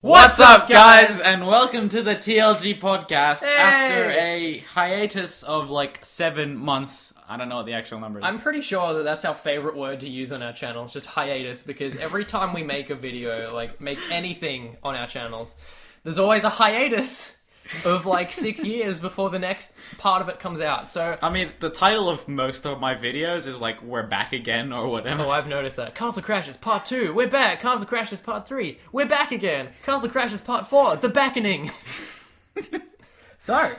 What's up, guys? And welcome to the TLG podcast after a hiatus of like 7 months. I don't know what the actual number is. I'm pretty sure that that's our favorite word to use on our channel. It's just hiatus, because every time we make a video, like make anything on our channels, there's always a hiatus of like 6 years before the next part of it comes out. So I mean, the title of most of my videos is like, we're back again or whatever. Oh, I've noticed that. Castle Crashes Part 2, we're back. Castle Crashes Part 3, we're back again. Castle Crashes Part 4, the beckoning. So,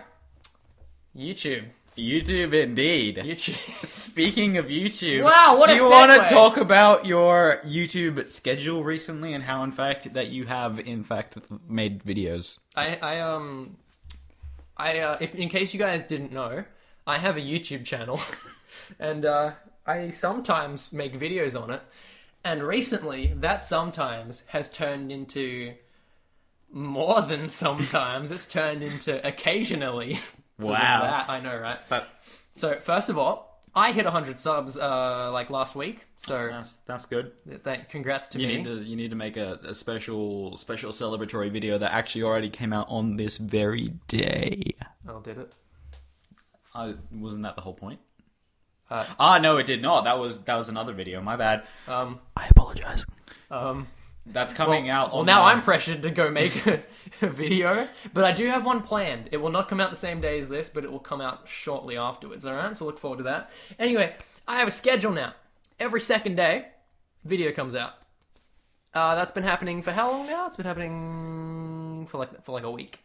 YouTube. YouTube indeed. YouTube. Speaking of YouTube, wow, what do a you segue. want to talk about your YouTube schedule recently and how, in fact, that you have, in fact, made videos? If in case you guys didn't know, I have a YouTube channel, and I sometimes make videos on it. And recently, that sometimes has turned into more than sometimes. It's turned into occasionally. So wow, there's that. I know, right? So first of all, I hit 100 subs like last week. So that's good. Congrats to me. You need to make a special celebratory video that actually already came out on this very day. Oh, did it? Wasn't that the whole point? No, it did not. That was another video. My bad. I apologize. That's coming out. Well, now I'm pressured to go make a video, but I do have one planned. It will not come out the same day as this, but it will come out shortly afterwards. All right, so look forward to that. Anyway, I have a schedule now. Every second day, video comes out. That's been happening for how long now? It's been happening for like a week.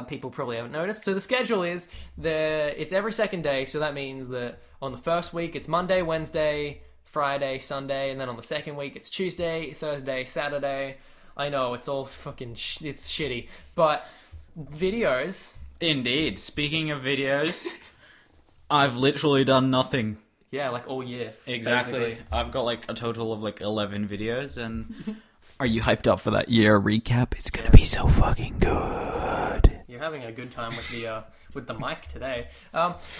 People probably haven't noticed. So the schedule is it's every second day. So that means that on the first week it's Monday, Wednesday, Friday, Sunday, and then on the second week it's Tuesday, Thursday, Saturday. I know, it's all fucking it's shitty, but videos. Indeed. Speaking of videos, I've literally done nothing. Yeah, like all year. Exactly. Basically. I've got like a total of like 11 videos, and are you hyped up for that year recap? It's gonna be so fucking good. You're having a good time with the mic today.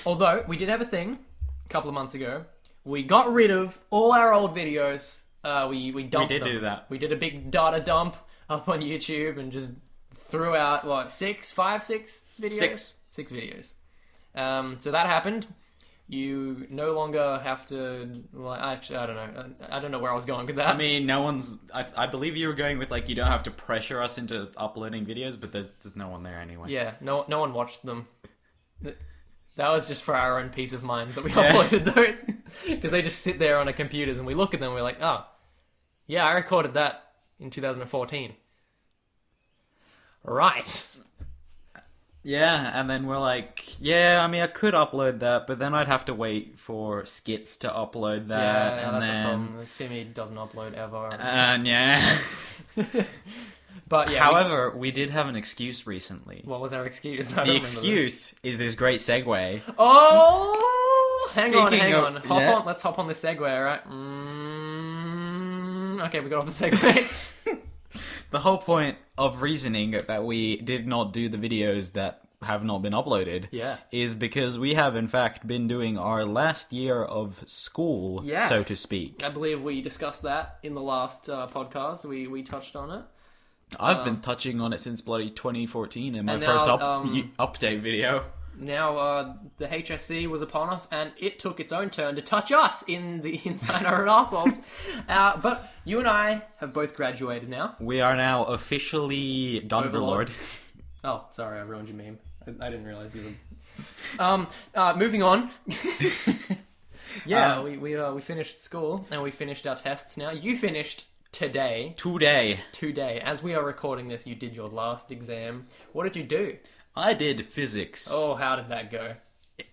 Although we did have a thing a couple of months ago. We got rid of all our old videos. We dumped them. We did do that. We did a big data dump up on YouTube and just threw out, what, six videos? Six videos. So that happened. You no longer have to, well, actually, I don't know. I don't know where I was going with that. I mean, I believe you were going with, like, you don't have to pressure us into uploading videos, but there's no one there anyway. Yeah, no one watched them. That was just for our own peace of mind that we uploaded those. Because they just sit there on our computers and we look at them and we're like, oh, yeah, I recorded that in 2014. Right. Yeah, and then we're like, yeah, I mean, I could upload that, but then I'd have to wait for skits to upload that. Yeah, and that's then... a problem. Simi doesn't upload ever. And yeah. But yeah. However, we did have an excuse recently. What was our excuse? The excuse is this great segue. Oh! Hang on. Yeah. Let's hop on this segue, alright? Okay, we got off the segue. The whole point of reasoning that we did not do the videos that have not been uploaded is because we have, in fact, been doing our last year of school, so to speak. I believe we discussed that in the last podcast. We touched on it. I've been touching on it since bloody 2014 in my first update video. Now, the HSC was upon us, and it took its own turn to touch us inside our assholes. But you and I have both graduated now. We are now officially Dunverlord. Oh, sorry, I ruined your meme. I didn't realize you were... moving on. Yeah, we finished school, and we finished our tests now. You finished... Today. As we are recording this, you did your last exam. What did you do? I did physics. Oh, how did that go?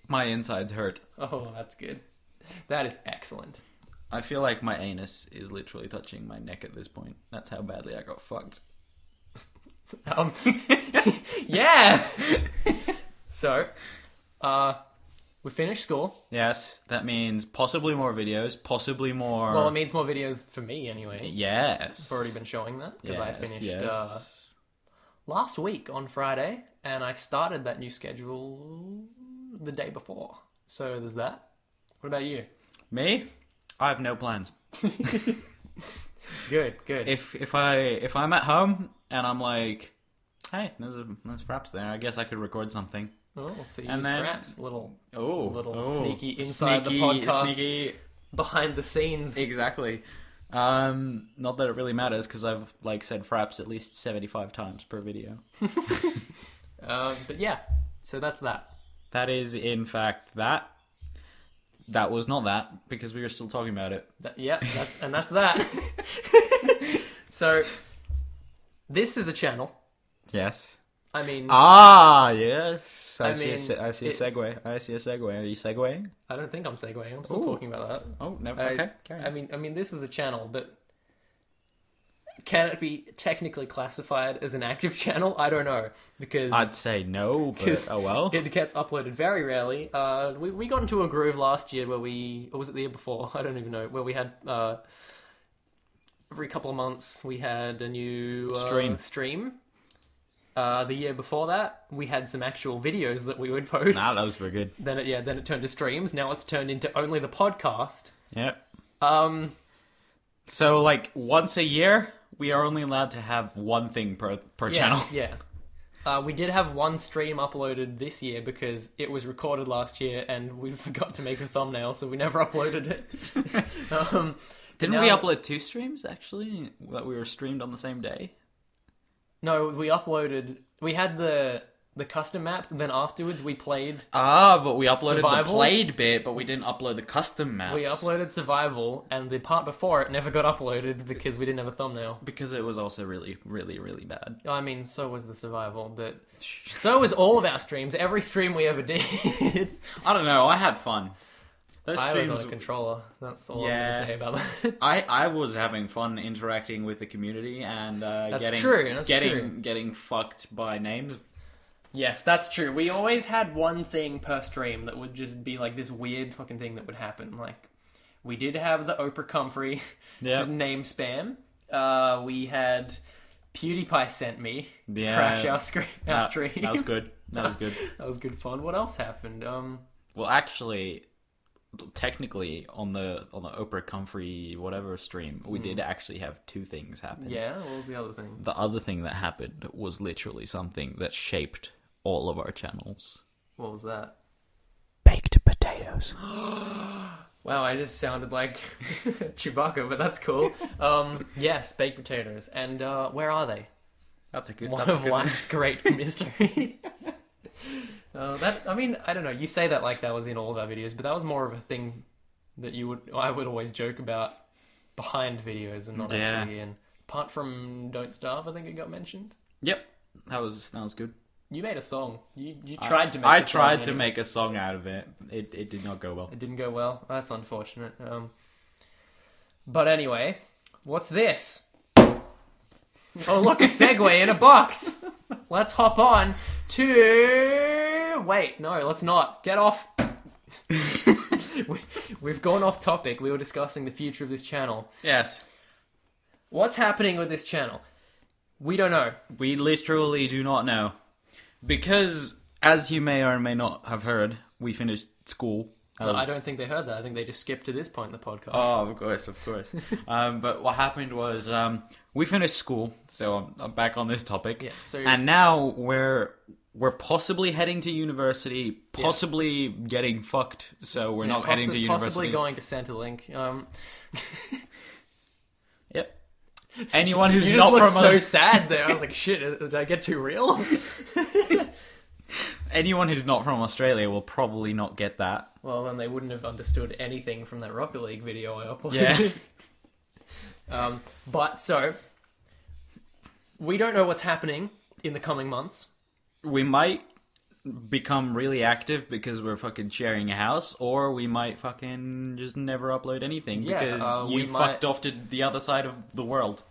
My insides hurt. Oh, that's good. That is excellent. I feel like my anus is literally touching my neck at this point. That's how badly I got fucked. Yeah! So, we finished school. Yes, that means possibly more videos, possibly more... Well, it means more videos for me, anyway. Yes. I've already been showing that, because I finished last week on Friday, and I started that new schedule the day before. So there's that. What about you? Me? I have no plans. Good. If I'm at home, and I'm like, hey, there's Fraps there. I guess I could record something. Oh, so you and use then, Fraps, little sneaky inside the podcast, behind the scenes. Exactly. Not that it really matters because I've said Fraps at least 75 times per video. But yeah, so that's that. That is in fact that. That was not that because we were still talking about it. That's that. So this is a channel. Yes. I mean... yes. I see a segue. I see a segue. Are you segueing? I don't think I'm segueing. I'm still talking about that. Oh, never. Okay. Carry on. I mean, this is a channel, but can it be technically classified as an active channel? I don't know, because... I'd say no, but oh well. It gets uploaded very rarely. We got into a groove last year where or was it the year before? I don't even know. Where we had... every couple of months, we had a new stream. The year before that, we had some actual videos that we would post. Nah, that was very good. Then it turned to streams. Now it's turned into only the podcast. Yep. So once a year, we are only allowed to have one thing per channel. Yeah. We did have one stream uploaded this year because it was recorded last year and we forgot to make a thumbnail, so we never uploaded it. Didn't we upload 2 streams actually that we were streamed on the same day? No, we had the custom maps, and then afterwards we played... but we uploaded Survival. the played bit, but we didn't upload the custom maps. We uploaded Survival, and the part before it never got uploaded because we didn't have a thumbnail. Because it was also really, really, really bad. I mean, so was the Survival, but... So was all of our streams. Every stream we ever did. I don't know, I had fun. I was on a controller. That's all I'm going to say about that. I was having fun interacting with the community and getting fucked by names. Yes, that's true. We always had one thing per stream that would just be this weird fucking thing that would happen. We did have the Oprah Comfrey just name spam. We had PewDiePie sent me crash our stream. That was good. That was good. That was good fun. What else happened? Well, actually... Technically, on the Oprah Comfrey whatever stream, we did actually have 2 things happen. Yeah, what was the other thing? The other thing that happened was literally something that shaped all of our channels. What was that? Baked potatoes. Wow, I just sounded like Chewbacca, but that's cool. Yes, baked potatoes. And where are they? That's a good one of life's great mysteries. I don't know. You say that like that was in all of our videos, but that was more of a thing that I would always joke about behind videos and not actually in. Apart from Don't Starve, I think it got mentioned. Yep, that was good. You made a song. You tried to make. I tried to make a song out of it. It did not go well. It didn't go well. That's unfortunate. But anyway, what's this? Oh, look, a segue in a box. Let's hop on to... Wait, no, let's not. Get off. We've gone off topic. We were discussing the future of this channel. Yes. What's happening with this channel? We don't know. We literally do not know. Because, as you may or may not have heard, we finished school. I don't think they heard that. I think they just skipped to this point in the podcast. Oh, of course. But what happened was we finished school, so I'm back on this topic. Yeah, and now we're possibly heading to university, possibly getting fucked, so we're not heading to university. Possibly going to Centrelink. Yep. Anyone who's you not just from... looked so sad there. I was like, shit, did I get too real? Anyone who's not from Australia will probably not get that. Well, then they wouldn't have understood anything from that Rocket League video I uploaded. Yeah. But, so, we don't know what's happening in the coming months. We might become really active because we're fucking sharing a house, or we might fucking just never upload anything because you fucked off to the other side of the world.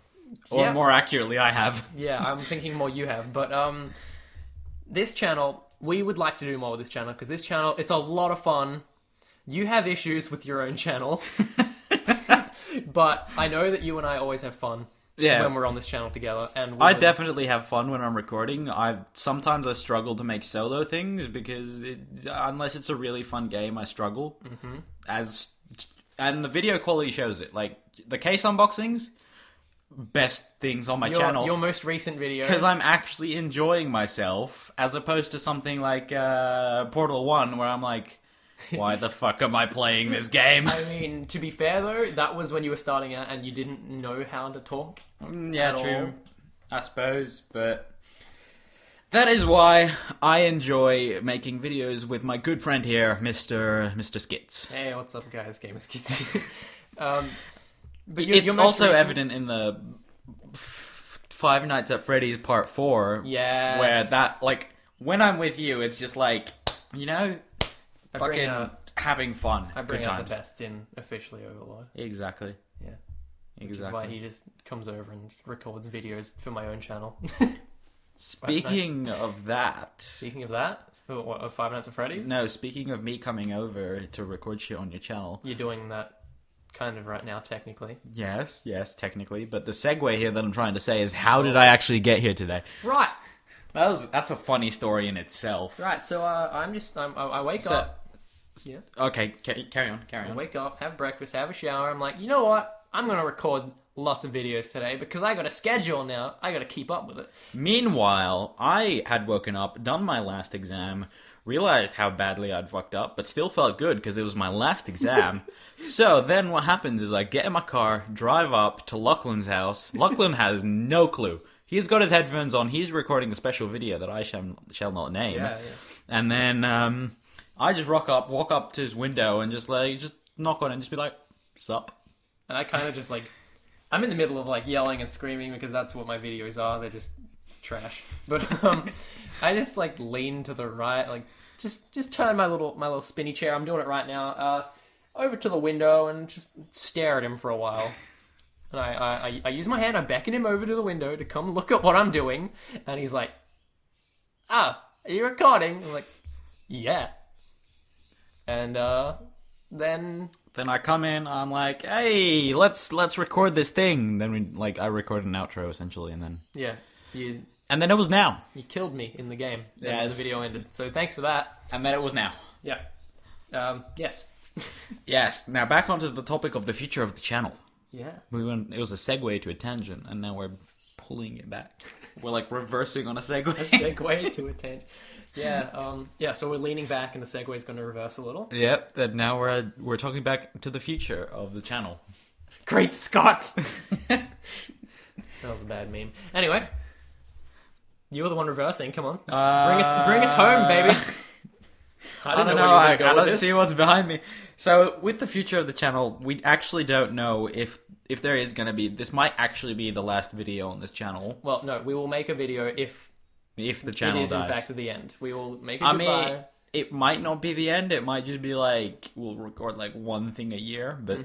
Or more accurately, I have. Yeah, I'm thinking more you have. But, this channel... We would like to do more with this channel, because this channel, it's a lot of fun. You have issues with your own channel. But I know that you and I always have fun when we're on this channel together. And I definitely have fun when I'm recording. Sometimes I struggle to make solo things, because unless it's a really fun game, I struggle. Mm-hmm. And the video quality shows it. Like, the case unboxings... best things on my channel. Your most recent video. Because I'm actually enjoying myself, as opposed to something like Portal 1, where I'm like, why the fuck am I playing this game? I mean, to be fair though, that was when you were starting out and you didn't know how to talk. Yeah, true. I suppose, but that is why I enjoy making videos with my good friend here, Mr. Skits. Hey, what's up, guys? Gamer Skits. But it's also evident in the Five Nights at Freddy's Part 4. Yeah. Where that, like, when I'm with you, it's just like, you know, having fun. I bring out the best in officially Overlord. Exactly. Yeah. Exactly. Which is why he just comes over and records videos for my own channel. Speaking of that... Speaking of that? Of Five Nights at Freddy's? No, speaking of me coming over to record shit on your channel... You're doing that kind of right now, technically. Yes, technically. But the segue here that I'm trying to say is, how did I actually get here today? Right. That's a funny story in itself. Right, so I wake up... Yeah. Okay, carry on. I wake up, have breakfast, have a shower. I'm like, you know what? I'm going to record lots of videos today because I got a schedule now. I got to keep up with it. Meanwhile, I had woken up, done my last exam, realized how badly I'd fucked up, but still felt good because it was my last exam. So then what happens is I get in my car, drive up to Lachlan's house. Lachlan has no clue. He's got his headphones on. He's recording a special video that I shall not name. Yeah. And then I just walk up to his window and just knock on it and just be like, sup? And I kind of just like, I'm in the middle of like yelling and screaming because that's what my videos are. They're just trash. But I just like lean to the right, like just turn my little spinny chair. I'm doing it right now. Over to the window and just stare at him for a while. And I use my hand. I beckon him over to the window to come look at what I'm doing. And he's like, are you recording? I'm like, yeah. And then I come in, I'm like, hey, let's record this thing. Then I record an outro essentially, and then and then it was now. You killed me in the game. Yes. The video ended. So thanks for that. And then it was now. Yeah. Yes. Yes. Now back onto the topic of the future of the channel. Yeah. It was a segue to a tangent, and now we're pulling it back. We're like reversing on a segue. A segue to a tangent. Yeah, so we're leaning back and the segue is going to reverse a little. Yep, and now we're talking back to the future of the channel. Great Scott! That was a bad meme. Anyway, you were the one reversing, come on. Bring us home, baby! I don't know. I don't see what's behind me. So, with the future of the channel, we actually don't know if there is going to be... This might actually be the last video on this channel. Well, no, we will make a video if the channel dies. It is, in fact, the end. We will make a goodbye. I mean, it might not be the end. It might just be like, we'll record like one thing a year, but...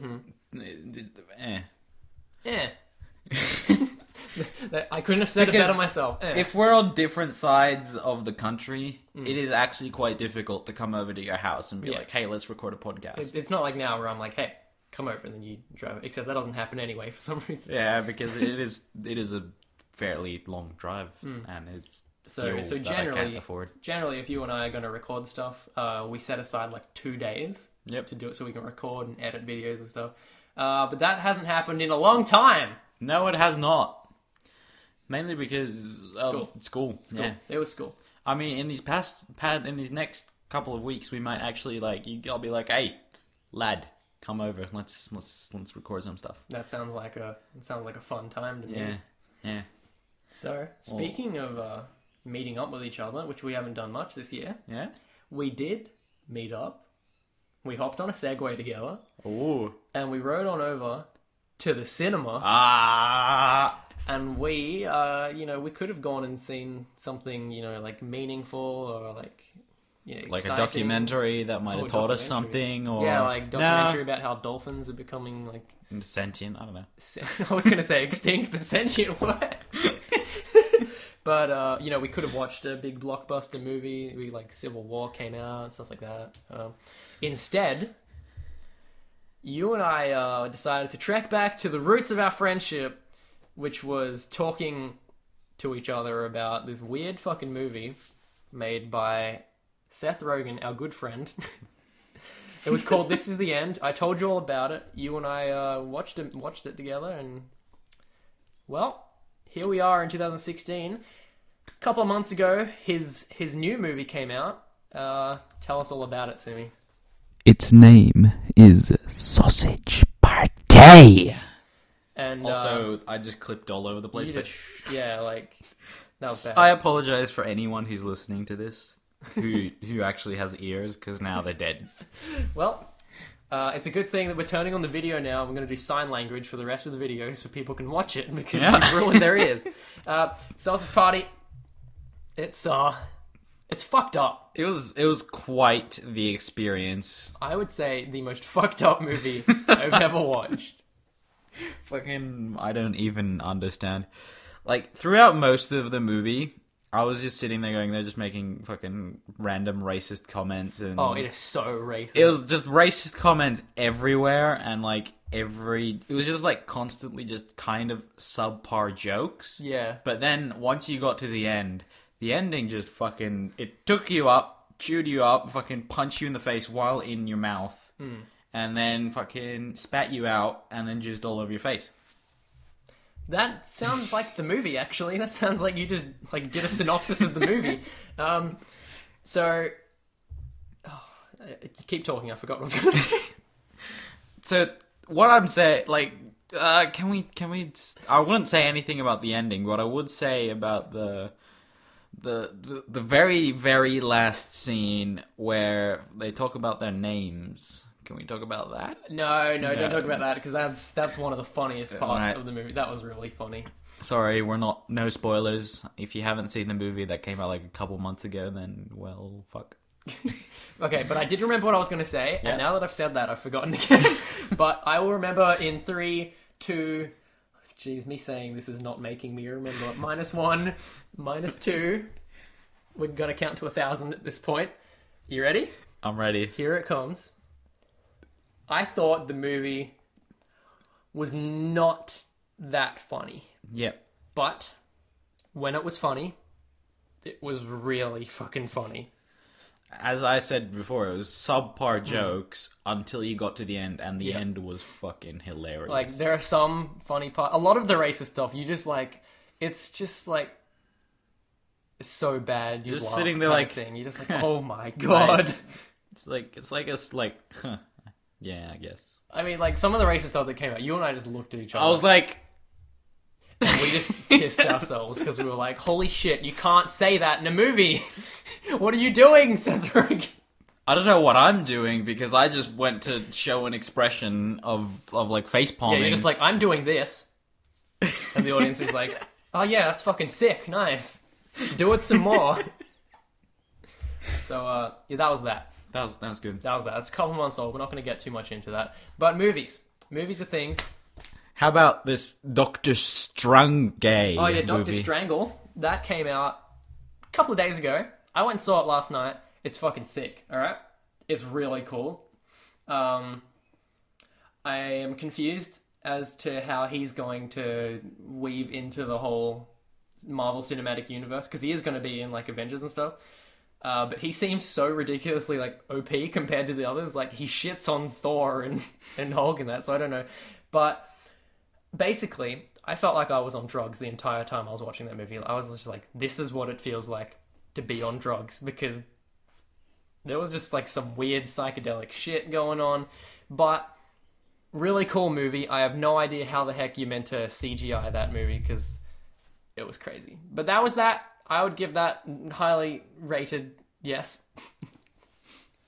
I couldn't have said it better myself. If we're on different sides of the country, it is actually quite difficult to come over to your house and be like, hey, let's record a podcast. It's not like now where I'm like, hey, come over, and then you drive it. Except that doesn't happen anyway for some reason. Yeah, because it is a fairly long drive, and it's so generally, I can't afford. Generally, if you and I are going to record stuff, we set aside like 2 days to do it, so we can record and edit videos and stuff. But that hasn't happened in a long time. No, it has not. Mainly because school. Yeah, it was school. I mean, in these next couple of weeks, we might actually I'll be like, hey, lad, come over. Let's record some stuff. That sounds like a fun time to me. Yeah. So speaking of meeting up with each other, which we haven't done much this year. Yeah. We did meet up. We hopped on a Segway together. Ooh. And we rode on over to the cinema. And we, we could have gone and seen something, like meaningful or like a documentary that might have taught us something, or documentary about how dolphins are becoming like sentient. I don't know. I was gonna say extinct, but sentient what? But we could have watched a big blockbuster movie. Civil War came out and stuff like that. Instead, you and I decided to trek back to the roots of our friendship, which was talking to each other about this weird fucking movie made by Seth Rogen, our good friend. It was called This Is the End. I told you all about it. You and I watched it together, and Well, here we are in 2016. A couple of months ago, his new movie came out. Tell us all about it, Simi. Its name is Sausage Party. And also, I just clipped all over the place. But yeah, like that was bad. I apologize for anyone who's listening to this who actually has ears, because now they're dead. Well, it's a good thing that we're turning on the video now. We're going to do sign language for the rest of the video so people can watch it, because you've ruined their ears. Sausage Party. It's fucked up. It was quite the experience. I would say the most fucked up movie I've ever watched. Fucking, I don't even understand. Like, throughout most of the movie, I was just sitting there going, they're just making fucking random racist comments. And oh, it is so racist. It was just racist comments everywhere, and like it was just like constantly just kind of subpar jokes. Yeah. But then once you got to the ending just fucking, it took you up, chewed you up, fucking punched you in the face while in your mouth, and then fucking spat you out, and then jizzed all over your face. That sounds like the movie, actually. That sounds like you just like did a synopsis of the movie. Keep talking. I forgot what I was going to say. So what I'm saying, like, can we? I wouldn't say anything about the ending. What I would say about the very, very last scene where they talk about their names. Can we talk about that? No, don't talk about that, because that's one of the funniest parts of the movie. That was really funny. Sorry, no spoilers. If you haven't seen the movie that came out like a couple months ago, then, well, fuck. Okay, but I did remember what I was going to say, yes. And now that I've said that, I've forgotten again. But I will remember in 3, 2... Jeez, me saying this is not making me remember. -1, -2. We're going to count to 1,000 at this point. You ready? I'm ready. Here it comes. I thought the movie was not that funny. Yep. But when it was funny, it was really fucking funny. As I said before, it was subpar jokes until you got to the end, and the end was fucking hilarious. Like, there are some funny parts. A lot of the racist stuff, you just like, it's just like, it's so bad. You just sitting there like, thing. You're just like, oh my god. Right. It's like, huh. Yeah, I guess. I mean, like, some of the racist stuff that came out, you and I just looked at each other. I was like... And we just pissed ourselves, because we were like, holy shit, you can't say that in a movie. What are you doing, Cedric? I don't know what I'm doing, because I just went to show an expression of like, face palming. Yeah, you're just like, I'm doing this. And the audience is like, oh yeah, that's fucking sick, nice. Do it some more. So, yeah, that was that. That was good. That was that. It's a couple months old. We're not going to get too much into that. But movies. Movies are things. How about this Dr. Strange Oh yeah, Dr. movie? Strangle. That came out a couple of days ago. I went and saw it last night. It's fucking sick, alright? It's really cool. I am confused as to how he's going to weave into the whole Marvel Cinematic Universe, because he is going to be in like Avengers and stuff. But he seems so ridiculously like OP compared to the others. Like, he shits on Thor and Hulk and that, so I don't know. But basically, I felt like I was on drugs the entire time I was watching that movie. I was just like, this is what it feels like to be on drugs, because there was just like some weird psychedelic shit going on. But really cool movie. I have no idea how the heck you meant to CGI that movie, because it was crazy. But that was that. I would give that highly rated yes.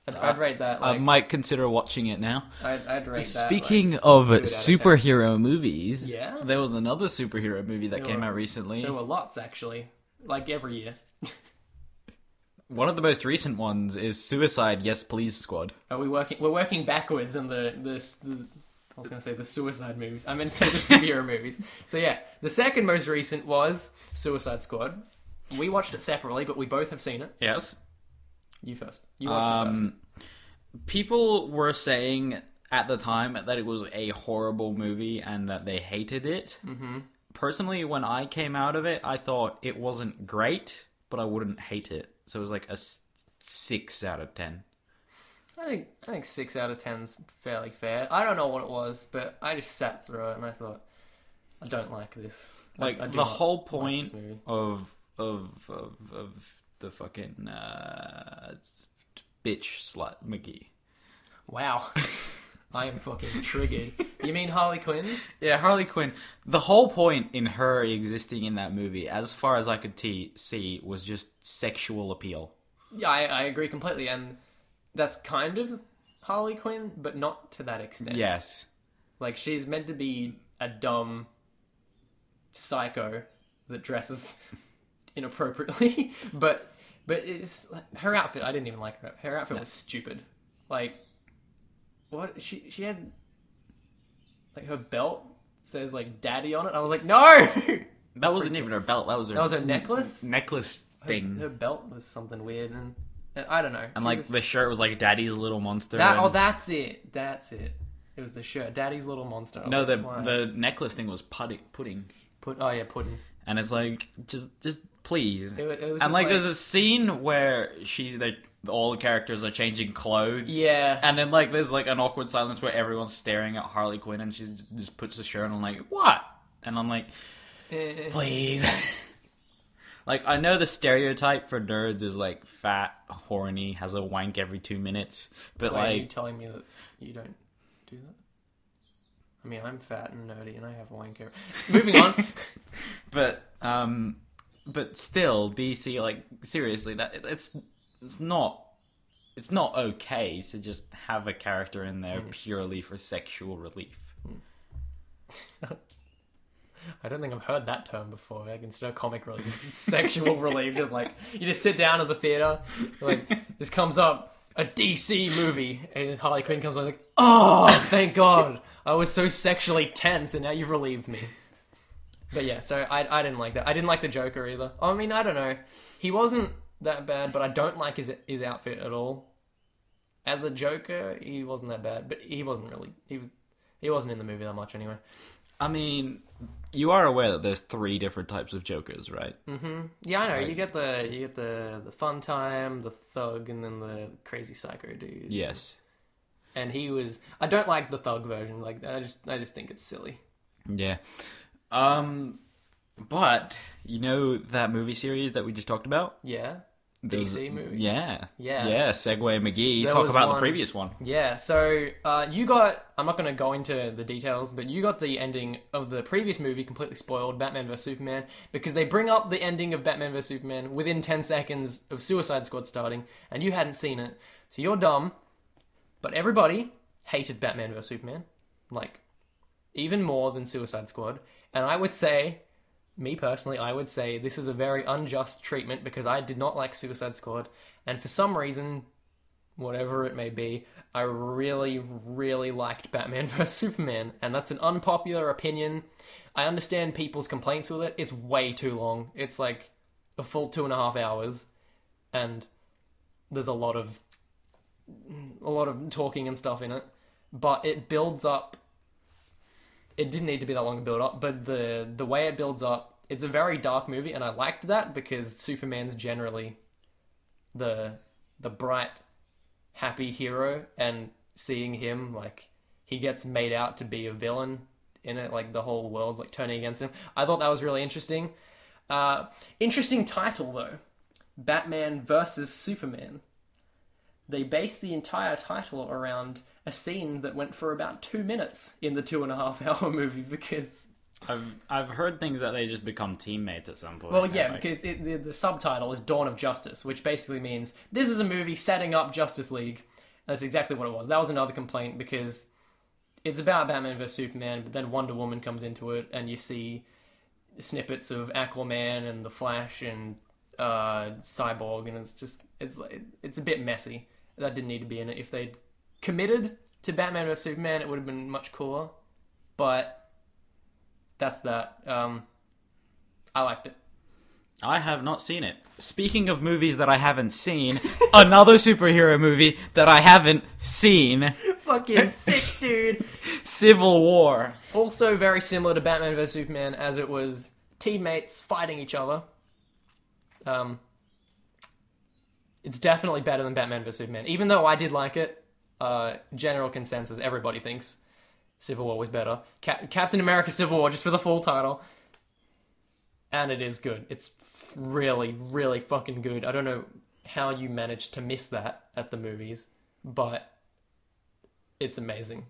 I'd rate that. Like, I might consider watching it now. I'd rate that. Speaking of superhero movies, yeah? There was another superhero movie that came out recently. There were lots, actually. Like, every year. One of the most recent ones is Suicide Yes Please Squad. We're working backwards in the I was going to say the suicide movies. I meant to say the superhero movies. So yeah, the second most recent was Suicide Squad. We watched it separately, but we both have seen it. Yes. You first. You watched it first. People were saying at the time that it was a horrible movie and that they hated it. Mm-hmm. Personally, when I came out of it, I thought it wasn't great, but I wouldn't hate it. So it was like a 6 out of 10. I think 6 out of 10's fairly fair. I don't know what it was, but I just sat through it and I thought, I don't like this. Like the whole point of the fucking bitch slut McGee. Wow. I am fucking triggered. You mean Harley Quinn? Yeah, Harley Quinn. The whole point in her existing in that movie, as far as I could see, was just sexual appeal. Yeah, I agree completely, and that's kind of Harley Quinn, but not to that extent. Yes. Like, she's meant to be a dumb psycho that dresses inappropriately, but it's her outfit. I didn't even like her. Her outfit was stupid. Like, what she had, like, her belt says like "daddy" on it. I was like, no. That wasn't even her belt. That was her necklace. Necklace thing. Her belt was something weird, and I don't know. And like the shirt was like "Daddy's Little Monster." That's it. That's it. It was the shirt, "Daddy's Little Monster." No, the necklace thing was pudding. Pudding. And it's like, just please. It was and like, there's a scene where all the characters are changing clothes. Yeah. And then like, there's like an awkward silence where everyone's staring at Harley Quinn, and she just puts the shirt on. I'm like, what? And I'm like, please. Like, I know the stereotype for nerds is like fat, horny, has a wank every 2 minutes, but are you telling me that you don't do that? I mean, I'm fat and nerdy, and I have a wank every... Moving on. But still, DC, like, seriously, that it's not okay to just have a character in there purely for sexual relief. I don't think I've heard that term before. Like, instead of comic relief, sexual relief. Just like, you just sit down at the theater, like, this comes up, a DC movie, and Harley Quinn comes on, like, oh, thank God. I was so sexually tense, and now you've relieved me. But yeah, so I didn't like that. I didn't like the Joker either. I mean, I don't know. He wasn't that bad, but I don't like his outfit at all. As a Joker, he wasn't that bad, but he wasn't really... He wasn't in the movie that much anyway. I mean, you are aware that there's 3 different types of Jokers, right? Mm-hmm. Yeah, I know. Right. You get the fun time, the thug, and then the crazy psycho dude. Yes. And he was... I don't like the thug version. Like, I just think it's silly. Yeah. But, you know that movie series that we just talked about? Yeah. DC movies. Yeah. Segway McGee. Talk about the previous one. Yeah. So you got. I'm not going to go into the details, but you got the ending of the previous movie completely spoiled, Batman vs Superman, because they bring up the ending of Batman vs Superman within 10 seconds of Suicide Squad starting, and you hadn't seen it, so you're dumb. But everybody hated Batman vs Superman, like even more than Suicide Squad, and I would say. Me personally, I would say this is a very unjust treatment because I did not like Suicide Squad, and for some reason, whatever it may be, I really, really liked Batman vs Superman, and that's an unpopular opinion. I understand people's complaints with it. It's way too long. It's like a full 2.5 hours, and there's a lot of talking and stuff in it, but it builds up. It didn't need to be that long to build up, but the way it builds up, it's a very dark movie, and I liked that because Superman's generally the bright, happy hero, and seeing him, like, he gets made out to be a villain in it, like, the whole world's, like, turning against him. I thought that was really interesting. Interesting title, though. Batman versus Superman. They based the entire title around a scene that went for about 2 minutes in the 2.5-hour movie because... I've heard things that they just become teammates at some point. Well, yeah, because the subtitle is Dawn of Justice, which basically means this is a movie setting up Justice League. That's exactly what it was. That was another complaint because it's about Batman vs Superman, but then Wonder Woman comes into it, and you see snippets of Aquaman and the Flash and Cyborg, and it's a bit messy. That didn't need to be in it. If they'd committed to Batman vs Superman, it would have been much cooler. But that's that. I liked it. I have not seen it. Speaking of movies that I haven't seen, another superhero movie that I haven't seen. Fucking sick, dude. Civil War. Also very similar to Batman vs Superman, as it was teammates fighting each other. It's definitely better than Batman vs Superman. Even though I did like it, general consensus, everybody thinks Civil War was better. Captain America Civil War, just for the full title. and it is good. It's really, really fucking good. I don't know how you managed to miss that at the movies, but it's amazing.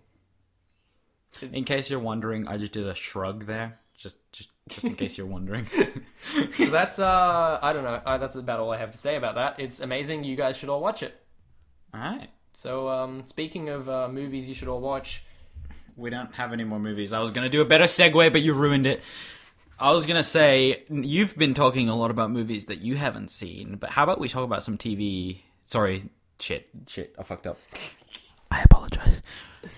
In case you're wondering, I just did a shrug there, just in case you're wondering. So that's I don't know. That's about all I have to say about that. It's amazing. You guys should all watch it. All right. So speaking of movies, you should all watch. We don't have any more movies. I was gonna do a better segue, but you ruined it. I was gonna say you've been talking a lot about movies that you haven't seen, but how about we talk about some TV? Sorry, shit, I fucked up. I apologize.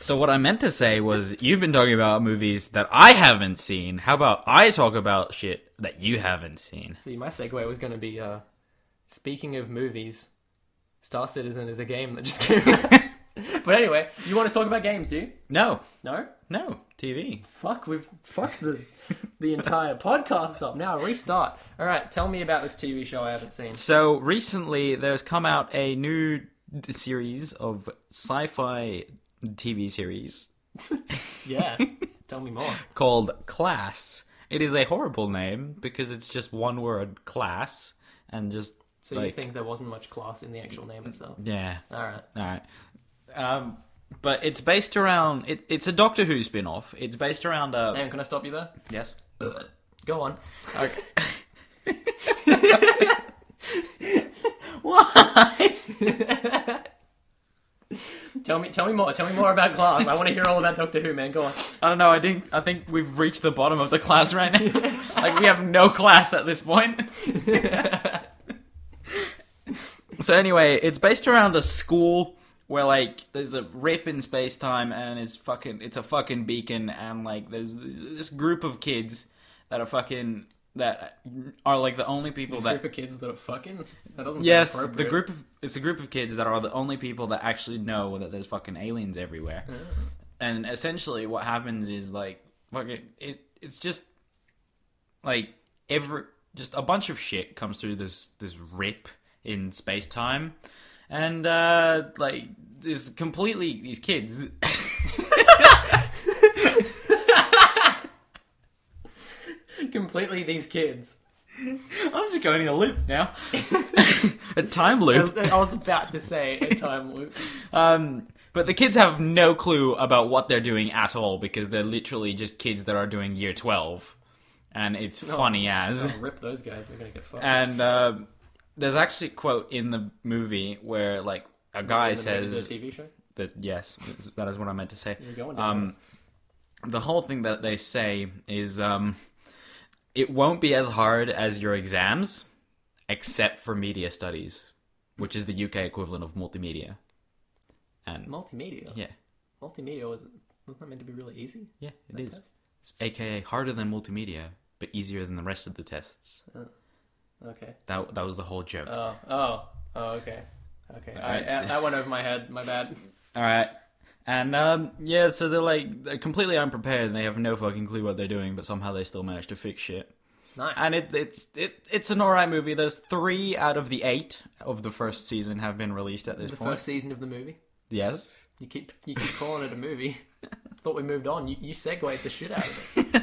So what I meant to say was you've been talking about movies that I haven't seen. How about I talk about shit that you haven't seen? See, my segue was going to be, speaking of movies, Star Citizen is a game that just came out. But anyway, you want to talk about games, do you? No. No? No. TV. Fuck, we've fucked the entire podcast up. Now restart. Alright, tell me about this TV show I haven't seen. So recently there's come out a new series of sci-fi TV series. Yeah, tell me more. Called Class. It is a horrible name because it's just one word, class, and just. So you think there wasn't much class in the actual name itself? Yeah. All right. But it's based around. It's a Doctor Who spin-off. It's based around. Hang on, can I stop you there? Yes. Go on. Okay. Why? Tell me more. Tell me more about Class. I want to hear all about Doctor Who, man. Go on. I don't know. I think we've reached the bottom of the class right now. Like we have no class at this point. So anyway, it's based around a school where like there's a rip in space time and it's a fucking beacon, and like there's this group of kids that are like the only people group of kids that are fucking? That doesn't yes, sound appropriate. It's a group of kids that are the only people that actually know that there's fucking aliens everywhere. Oh. And essentially what happens is like it's just like just a bunch of shit comes through this rip in space time, and like there's completely these kids. Completely these kids. I'm just going in a loop now. A time loop. I was about to say a time loop. But the kids have no clue about what they're doing at all because they're literally just kids that are doing year 12. And it's funny as. Rip those guys, they're going to get fucked. And there's actually a quote in the movie where like a guy says... Is it a TV show? Yes, that is what I meant to say. You're going down. The whole thing that they say is... it won't be as hard as your exams, except for media studies, which is the UK equivalent of multimedia. And multimedia? Yeah. Multimedia, wasn't that meant to be really easy? Yeah, it is. It's AKA harder than multimedia, but easier than the rest of the tests. Okay. That was the whole joke. Oh, okay. Okay. That went over my head. My bad. All right. And, so they're completely unprepared and they have no fucking clue what they're doing, but somehow they still manage to fix shit. Nice. And it's an alright movie. There's 3 out of the 8 of the first season have been released at this point. The first season of the movie? Yes. You keep calling it a movie. Thought we moved on. You segued the shit out of it.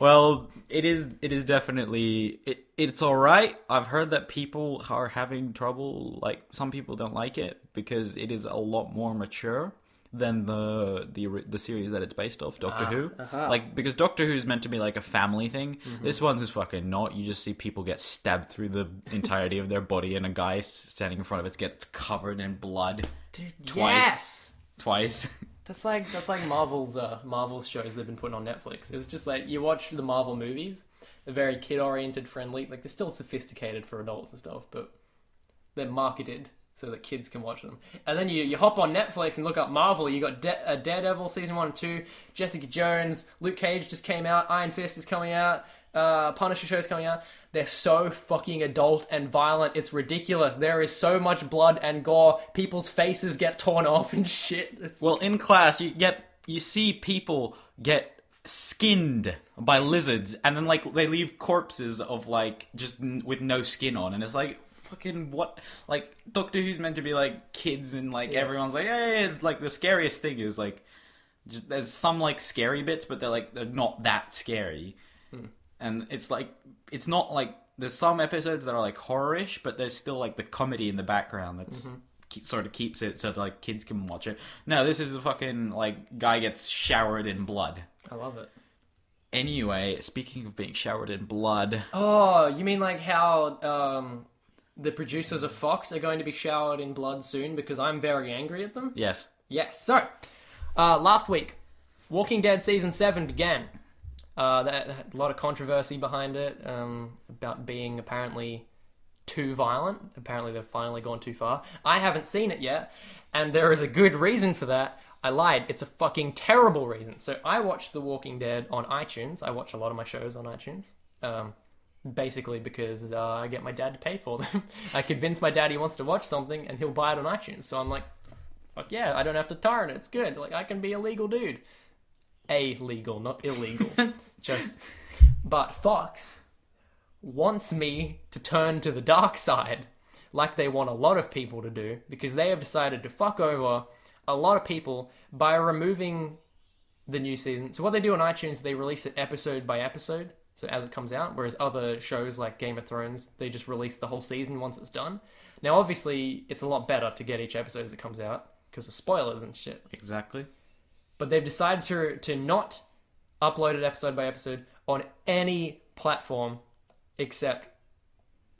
Well, it is definitely... It's alright. I've heard that people are having trouble, like, some people don't like it because it is a lot more mature than the series that it's based off, Doctor Who. Like, because Doctor Who is meant to be like a family thing. Mm-hmm. This one is fucking not. You just see people get stabbed through the entirety of their body, and a guy standing in front of it gets covered in blood. Dude, twice. Yes! Twice. That's like Marvel's shows they've been putting on Netflix. It's just like you watch the Marvel movies, they're very kid oriented, friendly. Like they're still sophisticated for adults and stuff, but they're marketed so that kids can watch them. And then you hop on Netflix and look up Marvel. You got Daredevil season 1 and 2, Jessica Jones, Luke Cage just came out, Iron Fist is coming out, Punisher show's coming out. They're so fucking adult and violent. It's ridiculous. There is so much blood and gore. People's faces get torn off and shit. Well, in Class, you see people get skinned by lizards, and then like they leave corpses of like just with no skin on, and it's like, fucking what? Like Doctor Who's meant to be like kids, and like everyone's like, hey, it's like the scariest thing is like, just, there's some like scary bits, but they're not that scary. And it's like, it's not like, there's some episodes that are like horror-ish, but there's still like the comedy in the background that's sort of keeps it so that like kids can watch it. No, this is a fucking like guy gets showered in blood. I love it. Anyway, speaking of being showered in blood. Oh, you mean like how the producers of Fox are going to be showered in blood soon because I'm very angry at them? Yes. Yes. So, last week, Walking Dead Season 7 began. That had a lot of controversy behind it, about being apparently too violent. Apparently they've finally gone too far. I haven't seen it yet, and there is a good reason for that. I lied. It's a fucking terrible reason. So I watched The Walking Dead on iTunes. I watch a lot of my shows on iTunes. Basically because I get my dad to pay for them. I convince my dad he wants to watch something, and he'll buy it on iTunes. So I'm like, fuck yeah, I don't have to torrent it. It's good. Like, I can be a legal dude. A-legal, not illegal. But Fox wants me to turn to the dark side, like they want a lot of people to do, because they have decided to fuck over a lot of people by removing the new season. So what they do on iTunes, they release it episode by episode, so as it comes out, whereas other shows like Game of Thrones, they just release the whole season once it's done. Now, obviously, it's a lot better to get each episode as it comes out, because of spoilers and shit. Exactly. But they've decided to not upload it episode by episode on any platform except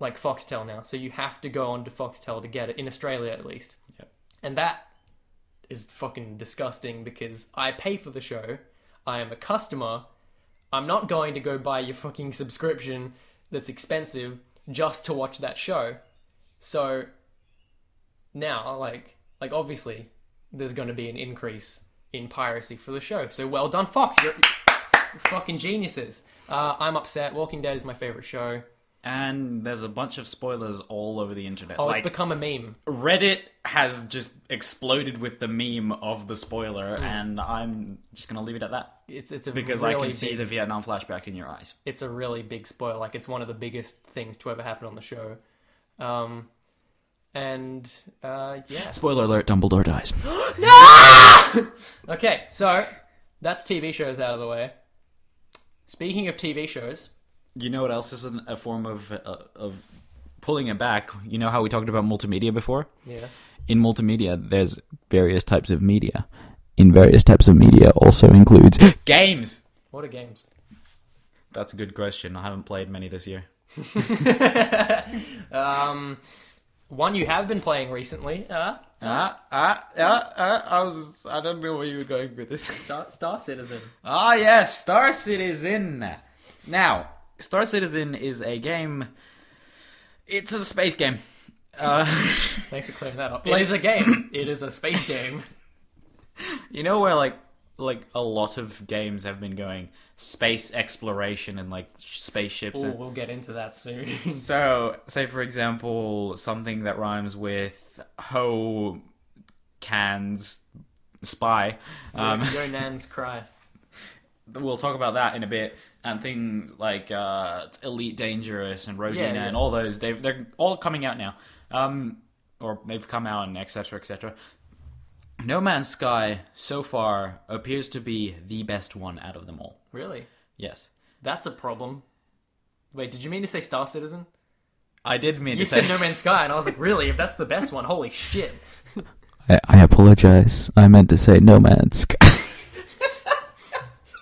like Foxtel now. So you have to go on to Foxtel to get it, in Australia at least. Yep. And that is fucking disgusting because I pay for the show. I am a customer. I'm not going to go buy your fucking subscription that's expensive just to watch that show. So now, like obviously, there's going to be an increase in piracy for the show. So well done, Fox. You're fucking geniuses. I'm upset. Walking Dead is my favorite show. And there's a bunch of spoilers all over the internet. Oh, it's become a meme. Reddit has just exploded with the meme of the spoiler, and I'm just going to leave it at that. It's a because really I can see the Vietnam flashback in your eyes. It's a really big spoiler. Like, it's one of the biggest things to ever happen on the show. Yeah. Spoiler alert, Dumbledore dies. No! Okay, so that's TV shows out of the way. Speaking of TV shows... You know what else is a form of pulling it back? You know how we talked about multimedia before? Yeah. In multimedia, there's various types of media. In various types of media also includes... Games! What are games? That's a good question. I haven't played many this year. One you have been playing recently. I don't know where you were going with this. Star Citizen. Ah, yes, Star Citizen. Now, Star Citizen is a game. It's a space game. Thanks for clearing that up. It is a game. It is a space game. You know where like a lot of games have been going space exploration and like spaceships. Oh, we'll get into that soon. So, say for example, something that rhymes with ho cans spy. Yo Nan's cry. We'll talk about that in a bit. And things like Elite Dangerous and Rogina and all those, they're all coming out now. Or they've come out and etc, etc. No Man's Sky, so far, appears to be the best one out of them all. Really? Yes. That's a problem. Wait, did you mean to say Star Citizen? I did mean you to say... You said No Man's Sky, and I was like, really? If that's the best one, holy shit. I apologize. I meant to say No Man's Sky.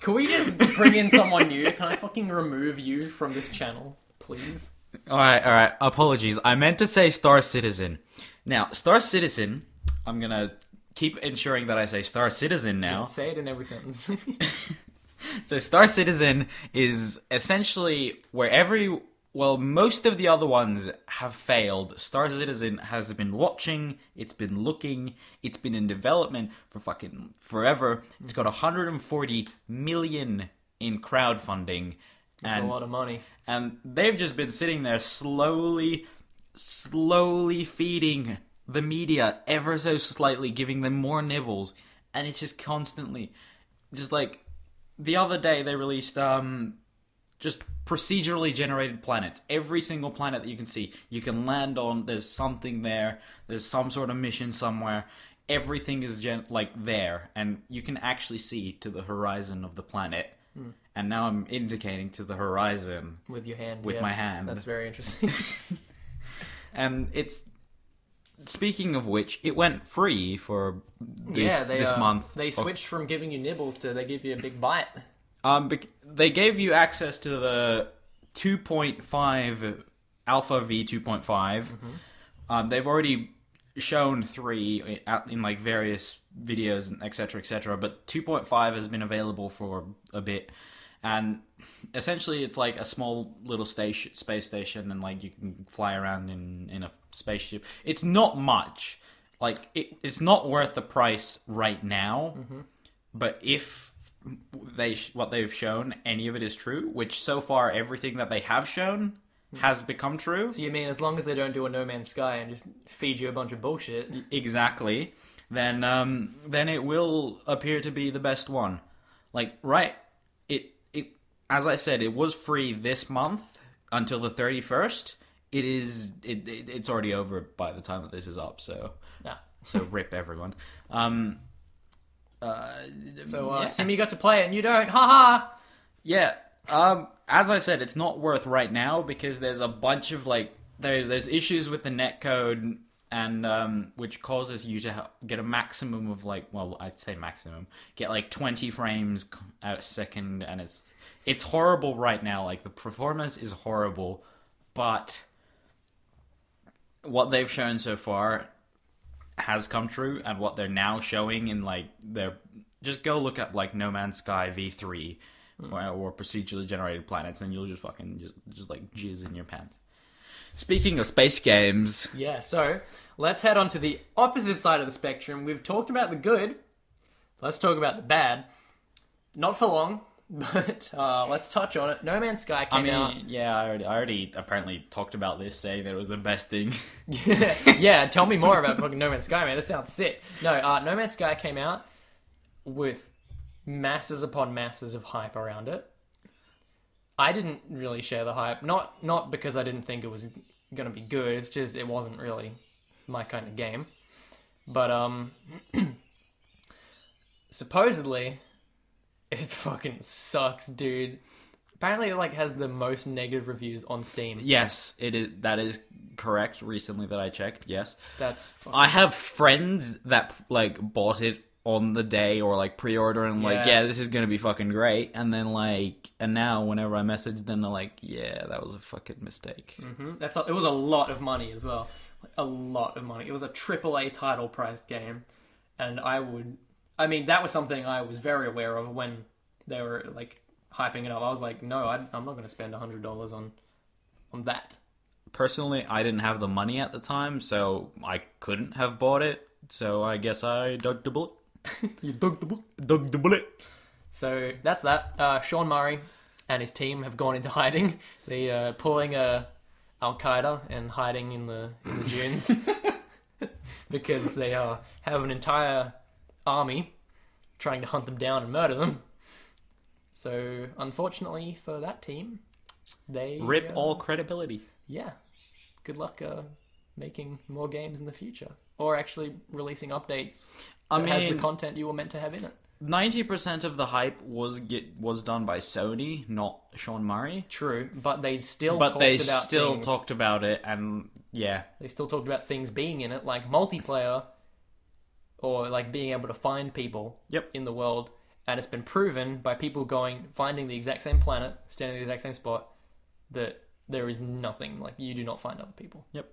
Can we just bring in someone new? Can I fucking remove you from this channel, please? Alright. Apologies. I meant to say Star Citizen. Now, Star Citizen, I'm gonna keep ensuring that I say Star Citizen now. Yeah, say it in every sentence. So Star Citizen is essentially where most of the other ones have failed. Star Citizen has been watching, it's been looking, it's been in development for fucking forever. It's got 140 million in crowdfunding. That's a lot of money. And they've just been sitting there slowly feeding the media ever so slightly, giving them more nibbles. And it's just constantly, just like, the other day they released, just procedurally generated planets. Every single planet that you can see, you can land on, there's something there, there's some sort of mission somewhere. Everything is there, and you can actually see to the horizon of the planet. and now I'm indicating to the horizon with your hand. With my hand. That's very interesting. And it's... Speaking of which, it went free for this month. They switched from giving you nibbles to they give you a big bite. They gave you access to the 2.5 Alpha V 2.5. Mm-hmm. They've already shown 3 in like various videos and etc. But 2.5 has been available for a bit, and essentially it's like a small little space station, and like you can fly around in a spaceship. It's not much. Like it's not worth the price right now. Mm-hmm. But if what they've shown, any of it is true, which so far everything that they have shown has become true. So you mean as long as they don't do a No Man's Sky and just feed you a bunch of bullshit? Exactly. Then it will appear to be the best one. Like, right, it as I said, it was free this month until the 31st. It's already over by the time that this is up, so so rip everyone. Simi got to play it and you don't, haha! Yeah, as I said, it's not worth right now because there's a bunch of like there's issues with the netcode, and which causes you to get a maximum of like, well, I'd say maximum, get like 20 frames a second, and it's horrible right now. Like the performance is horrible, but what they've shown so far has come true, and what they're now showing in like just go look at like No Man's Sky V3 or procedurally generated planets, and you'll just fucking just like jizz in your pants. Speaking of space games, yeah. So let's head on to the opposite side of the spectrum. We've talked about the good. Let's talk about the bad. Not for long, but let's touch on it. No Man's Sky came out. Yeah, I already apparently talked about this, saying that it was the best thing. Yeah, tell me more about fucking No Man's Sky, man. It sounds sick. No, No Man's Sky came out with masses upon masses of hype around it. I didn't really share the hype. Not because I didn't think it was going to be good. It's just it wasn't really my kind of game. But supposedly it fucking sucks, dude. Apparently it like has the most negative reviews on Steam. Yes, it is. That is correct. Recently that I checked, yes. That's fucking... I have friends that like bought it on the day or like pre-order and like, yeah, this is gonna be fucking great, and then like, and now whenever I message them, they're like, yeah, that was a fucking mistake. Mm-hmm. It was a lot of money as well, like, a lot of money. It was a AAA title priced game, and that was something I was very aware of when they were like hyping it up. I was like, no, I'm not going to spend $100 on that. Personally, I didn't have the money at the time, so I couldn't have bought it. So I guess I dug the bullet. You dug the bullet. Dug the bullet. So that's that. Sean Murray and his team have gone into hiding. They pulling Al Qaeda and hiding in the dunes because they have an entire army trying to hunt them down and murder them. So unfortunately for that team, they rip all credibility. Yeah. Good luck making more games in the future, or actually releasing updates that has the content you were meant to have in it. 90% of the hype was done by Sony, not Sean Murray. True, but they still talked about it, and yeah, they still talked about things being in it, like multiplayer, or like being able to find people in the world. And it's been proven by people finding the exact same planet, standing in the exact same spot, that there is nothing, like you do not find other people. Yep.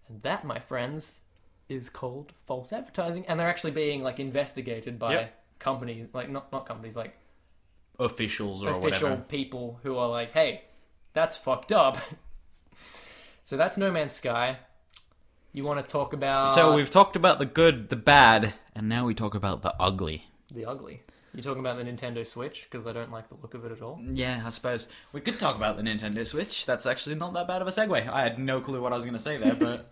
And that, my friends, is called false advertising, and they're actually being like investigated by companies, like not companies, like officials or official whatever. People who are like, hey, that's fucked up. So that's No Man's Sky. You want to talk about... So we've talked about the good, the bad, and now we talk about the ugly. The ugly. You're talking about the Nintendo Switch, because I don't like the look of it at all. Yeah, I suppose. We could talk about the Nintendo Switch. That's actually not that bad of a segue. I had no clue what I was going to say there, but...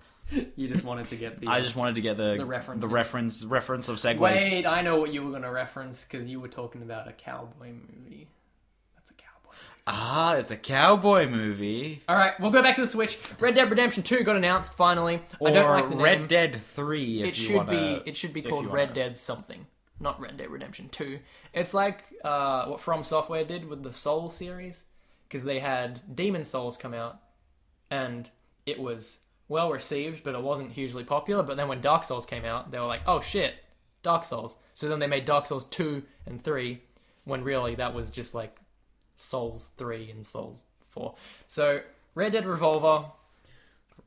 You just wanted to get the... I just wanted to get the reference of segues. Wait, I know what you were going to reference, because you were talking about a cowboy movie. That's a cowboy movie. Ah, it's a cowboy movie. Alright, we'll go back to the Switch. Red Dead Redemption 2 got announced, finally. I don't like the name. Red Dead 3, It should be called Red Dead something. not Red Dead Redemption 2. It's like what From Software did with the Soul series, because they had Demon Souls come out, and it was well received, but it wasn't hugely popular. But then when Dark Souls came out, they were like, oh shit, Dark Souls. So then they made Dark Souls 2 and 3, when really that was just like Souls 3 and Souls 4. So Red Dead Revolver,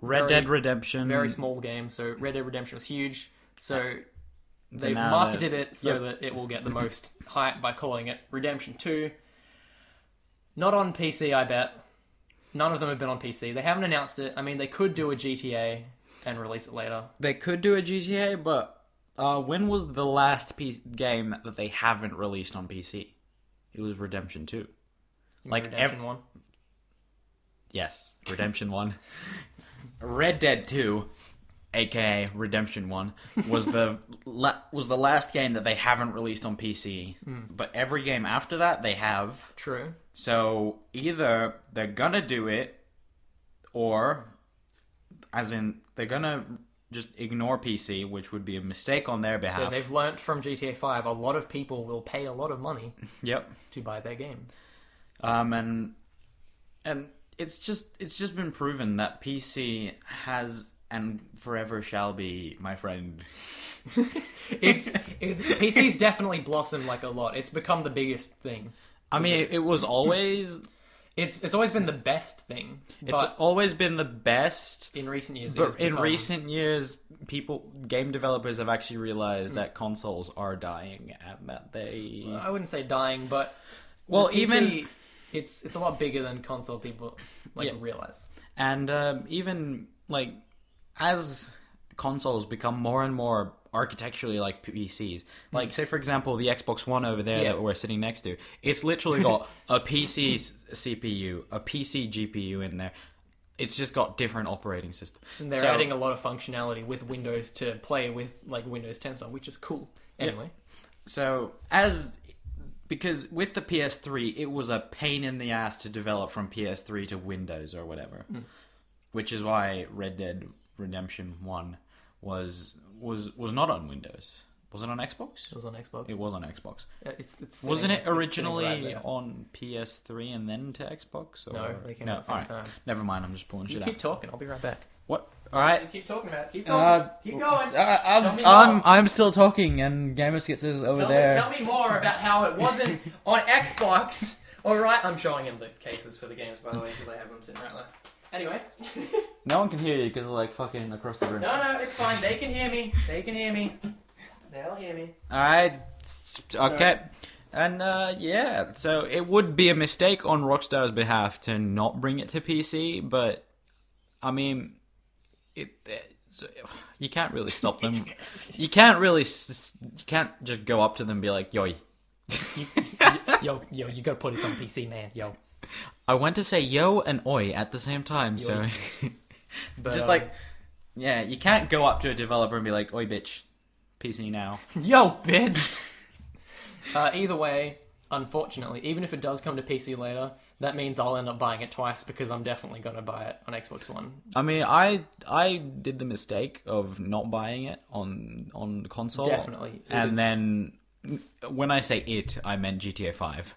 Red Dead Redemption, very small game. So Red Dead Redemption was huge. So they've marketed it so that it will get the most hype by calling it Redemption 2. Not on PC, I bet. None of them have been on PC. They haven't announced it. I mean, they could do a GTA and release it later. They could do a GTA, but when was the last game that they haven't released on PC? It was Redemption 2. Like Redemption 1? Yes, Redemption 1. Red Dead 2, aka Redemption 1, was the last game that they haven't released on PC. But every game after that, they have. True. So either they're gonna do it, or, as in, they're gonna just ignore PC, which would be a mistake on their behalf. Yeah, they've learnt from GTA 5. A lot of people will pay a lot of money to buy their game. And it's just been proven that PC has and forever shall be, my friend. PC's definitely blossomed like a lot. It's become the biggest thing. I mean, it was always... It's always been the best thing. It's always been the best. In recent years, but in recent years, game developers have actually realized that consoles are dying and that they... Well, I wouldn't say dying, but... Well, PC, even... It's a lot bigger than console people realize. And even, like, as consoles become more and more architecturally like PCs, like, say, for example, the Xbox One over there that we're sitting next to, it's literally got a PC CPU, a PC GPU in there. It's just got different operating systems. And they're adding a lot of functionality with Windows to play with, like, Windows 10 stuff, which is cool. Anyway. So, because with the PS3, it was a pain in the ass to develop from PS3 to Windows or whatever. Which is why Red Dead Redemption 1 was not on Windows. Was it on Xbox? It was on Xbox. It was on Xbox. Wasn't it originally on PS3 and then to Xbox? Or... No, they came out at the same time. Never mind, I'm just pulling shit out. Keep talking, I'll be right back. What? Alright. Just keep talking about it. Keep talking. Keep going. I'm still talking, and Gamerskits is over there. Tell me more about how it wasn't on Xbox. Alright, I'm showing him the cases for the games, by the way, because I have them sitting right there. Anyway. No one can hear you because they're like fucking across the room. No, it's fine. They can hear me. They'll hear me. Alright. Okay. And, so it would be a mistake on Rockstar's behalf to not bring it to PC, but, I mean, you can't really stop them. You can't just go up to them and be like, yo, you gotta put it on PC, man, yo. I went to say yo and oi at the same time, so... But, just you can't go up to a developer and be like, oi, bitch, PC now. Yo, bitch! Either way, unfortunately, even if it does come to PC later, that means I'll end up buying it twice because I'm definitely going to buy it on Xbox One. I mean, I did the mistake of not buying it on console. Definitely. And then, when I say it, I meant GTA 5.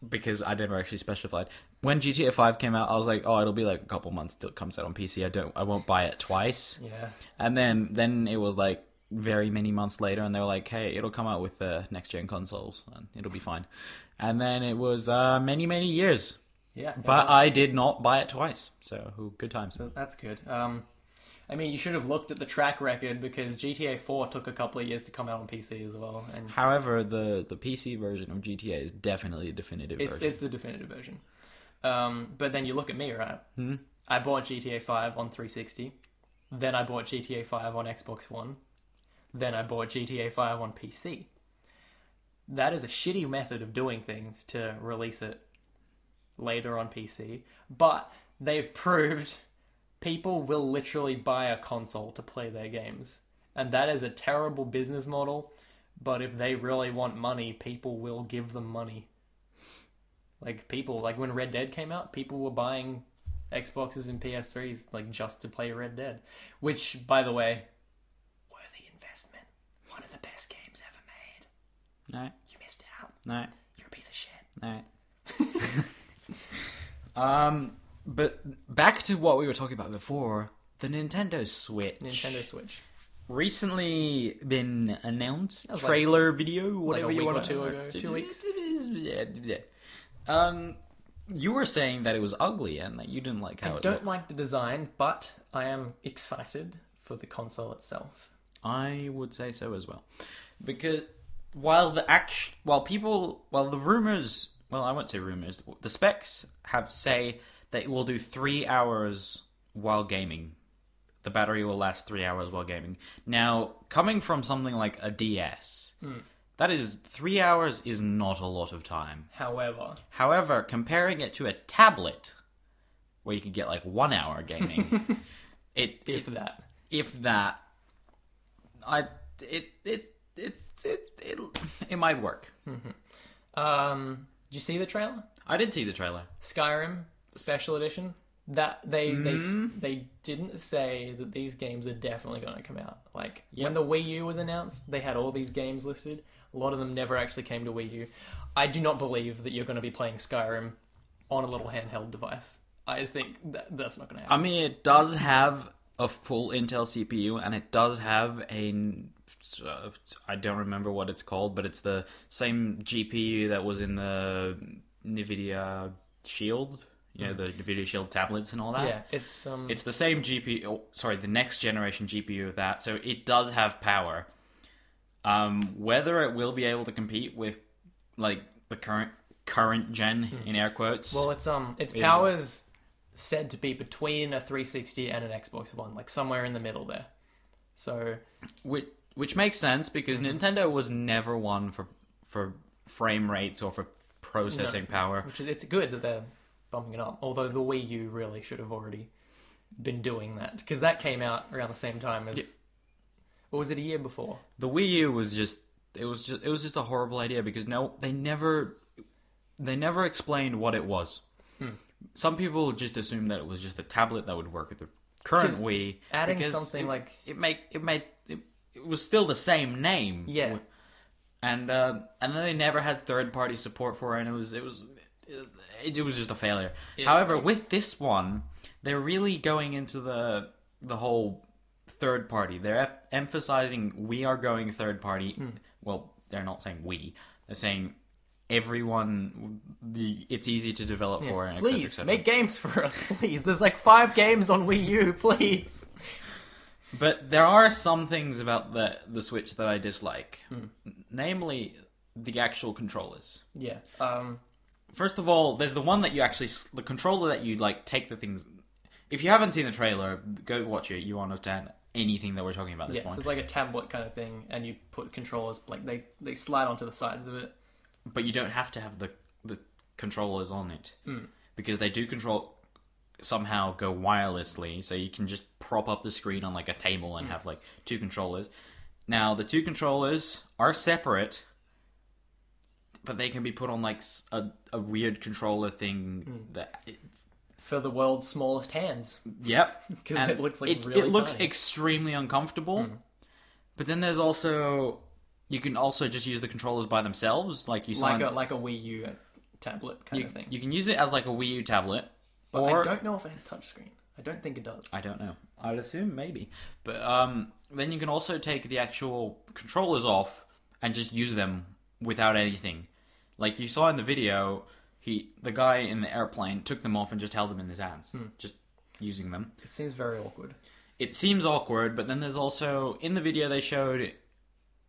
Because I never actually specified. When GTA 5 came out, I was like, oh, it'll be like a couple months till it comes out on PC. I won't buy it twice. Yeah. And then it was like very many months later, and they were like, hey, it'll come out with the next-gen consoles, and it'll be fine. And then it was many, many years. Yeah. But I did not buy it twice, so good times. So that's good. I mean, you should have looked at the track record, because GTA 4 took a couple of years to come out on PC as well. And however, the PC version of GTA is definitely a definitive version. It's the definitive version. But then you look at me, right? Mm-hmm. I bought GTA 5 on 360. Then I bought GTA 5 on Xbox One. Then I bought GTA 5 on PC. That is a shitty method of doing things to release it later on PC. But they've proved people will literally buy a console to play their games. And that is a terrible business model. But if they really want money, people will give them money. Like when Red Dead came out, people were buying Xboxes and PS3s like just to play Red Dead. Which, by the way, worthy investment. One of the best games ever made. No. You missed out. No. You're a piece of shit. No. But back to what we were talking about before, the Nintendo Switch. Recently been announced. Trailer video, whatever like you want to. 2 ago, 2 weeks. Yeah. You were saying that it was ugly and that you didn't like how it looked. I don't like the design, but I am excited for the console itself. I would say so as well, because while the rumors, I won't say rumors, the specs say that it will do 3 hours while gaming. The battery will last 3 hours while gaming. Now, coming from something like a DS, that is 3 hours is not a lot of time. However, comparing it to a tablet, where you could get like 1 hour gaming, if that, it might work. Did you see the trailer? I did see the trailer. Skyrim Special Edition. That they didn't say that these games are definitely going to come out. Like when the Wii U was announced, they had all these games listed. A lot of them never actually came to Wii U. I do not believe that you're going to be playing Skyrim on a little handheld device. I think that's not going to happen. I mean, it does have a full Intel CPU, and it does have I don't remember what it's called, but it's the same GPU that was in the NVIDIA Shield. You know, the NVIDIA Shield tablets and all that. Yeah, it's the same GPU. the next generation GPU of that. So it does have power. Whether it will be able to compete with like the current gen in air quotes. Well, its power's said to be between a 360 and an Xbox One, like somewhere in the middle there. So, which makes sense because Nintendo was never one for frame rates or for processing power. It's good that they're bumping it up. Although the Wii U really should have already been doing that because that came out around the same time as. Or was it a year before? The Wii U was just a horrible idea because they never explained what it was. Some people just assumed that it was just a tablet that would work with the current Wii. Adding something it was still the same name. Yeah. And then they never had third-party support for it, and it was just a failure. However, with this one, they're really going into the whole third party. They're emphasizing we are going third party. Well, they're not saying we. They're saying everyone. It's easy to develop for. And please, et cetera. make games for us, please. There's like 5 games on Wii U, please. But there are some things about the Switch that I dislike. Namely, the actual controllers. Yeah. First of all, there's the one that the controller that you like take the things. If you haven't seen the trailer, go watch it. You understand anything that we're talking about this point. So it's like a tablet kind of thing, and you put controllers, like they slide onto the sides of it. But you don't have to have the controllers on it. Because they do somehow go wirelessly, so you can just prop up the screen on like a table and have like 2 controllers. Now, the 2 controllers are separate, but they can be put on like a weird controller thing for the world's smallest hands. Yep. Because it looks like really it looks tiny. extremely uncomfortable. But then there's also you can also just use the controllers by themselves, like you saw like a Wii U tablet kind of thing. You can use it as like a Wii U tablet, but I don't know if it has touchscreen. I don't think it does. I don't know. I'd assume maybe. But then you can also take the actual controllers off and just use them without anything. Like you saw in the video, the guy in the airplane took them off and just held them in his hands, just using them. It seems very awkward. It seems awkward, but then there's also, in the video they showed,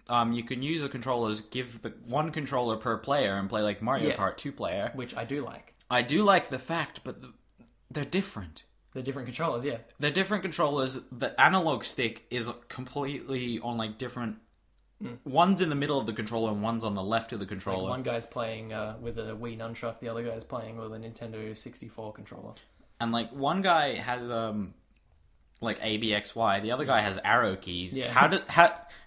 you can use the controllers, give the 1 controller per player and play like Mario Kart 2-player. Which I do like. I do like the fact, but they're different. They're different controllers, yeah. They're different controllers. The analog stick is completely on like different... One's in the middle of the controller and one's on the left of the controller. Like one guy's playing with a Wii nunchuck, the other guy's playing with a Nintendo 64 controller. And like one guy has like ABXY, the other guy has arrow keys. Yeah,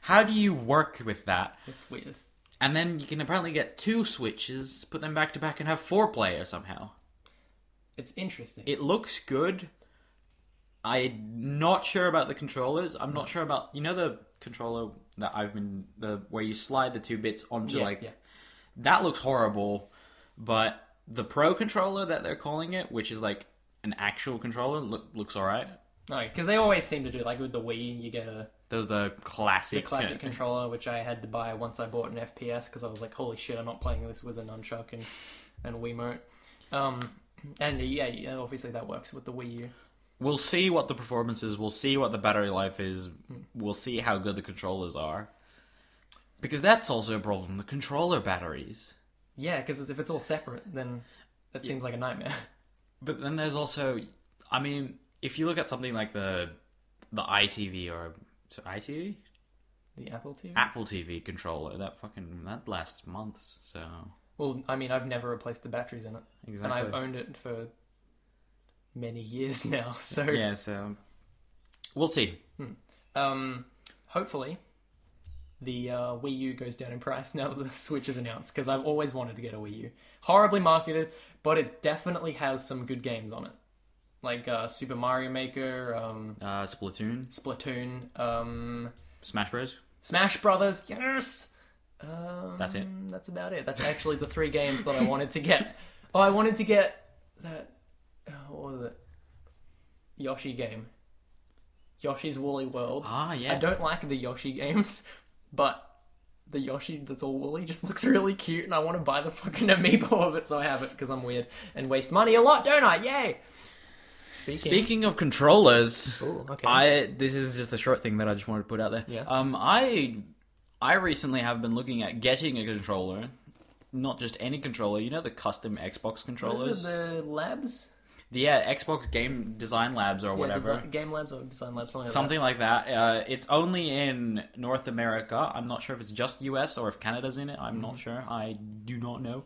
how do you work with that? It's weird. And then you can apparently get 2 switches, put them back to back, and have 4 players somehow. It's interesting. It looks good. I'm not sure about the controllers. I'm not sure about... You know controller that where you slide the 2 bits onto that looks horrible, but the Pro controller that they're calling it, which is like an actual controller, looks alright. No, because they always seem to do, like with the Wii, you get the classic controller, which I had to buy once I bought an FPS, because I was like, holy shit, I'm not playing this with a nunchuck and a Wiimote. And yeah, obviously that works with the Wii U. We'll see what the performance is, we'll see what the battery life is, we'll see how good the controllers are. Because that's also a problem, the controller batteries. Yeah, because if it's all separate, then that seems like a nightmare. But then there's also, I mean, if you look at something like the iTV or iTV? The Apple TV? Apple TV controller, that lasts months, so... Well, I mean, I've never replaced the batteries in it. Exactly. And I've owned it for many years now, so... Yeah, so... We'll see. Hopefully, the Wii U goes down in price now that the Switch is announced, because I've always wanted to get a Wii U. Horribly marketed, but it definitely has some good games on it. Like Super Mario Maker, Splatoon, Smash Bros. Smash Brothers, yes. That's it. That's about it. That's actually the 3 games that I wanted to get. Oh, I wanted to get that. What was it? Yoshi game. Yoshi's Woolly World. Ah, yeah. I don't like the Yoshi games, but the Yoshi that's all woolly just looks really cute, and I want to buy the fucking amiibo of it, so I have it because I'm weird and waste money a lot, don't I? Yay! Speaking of controllers, ooh, okay. This is just a short thing that I just wanted to put out there. Yeah. I recently have been looking at getting a controller, not just any controller. You know the custom Xbox controllers. What is it, the Labs? Yeah, Xbox Game Design Labs or whatever. Game Labs or Design Labs, something like that. It's only in North America. I'm not sure if it's just US or if Canada's in it. I'm not sure. I do not know.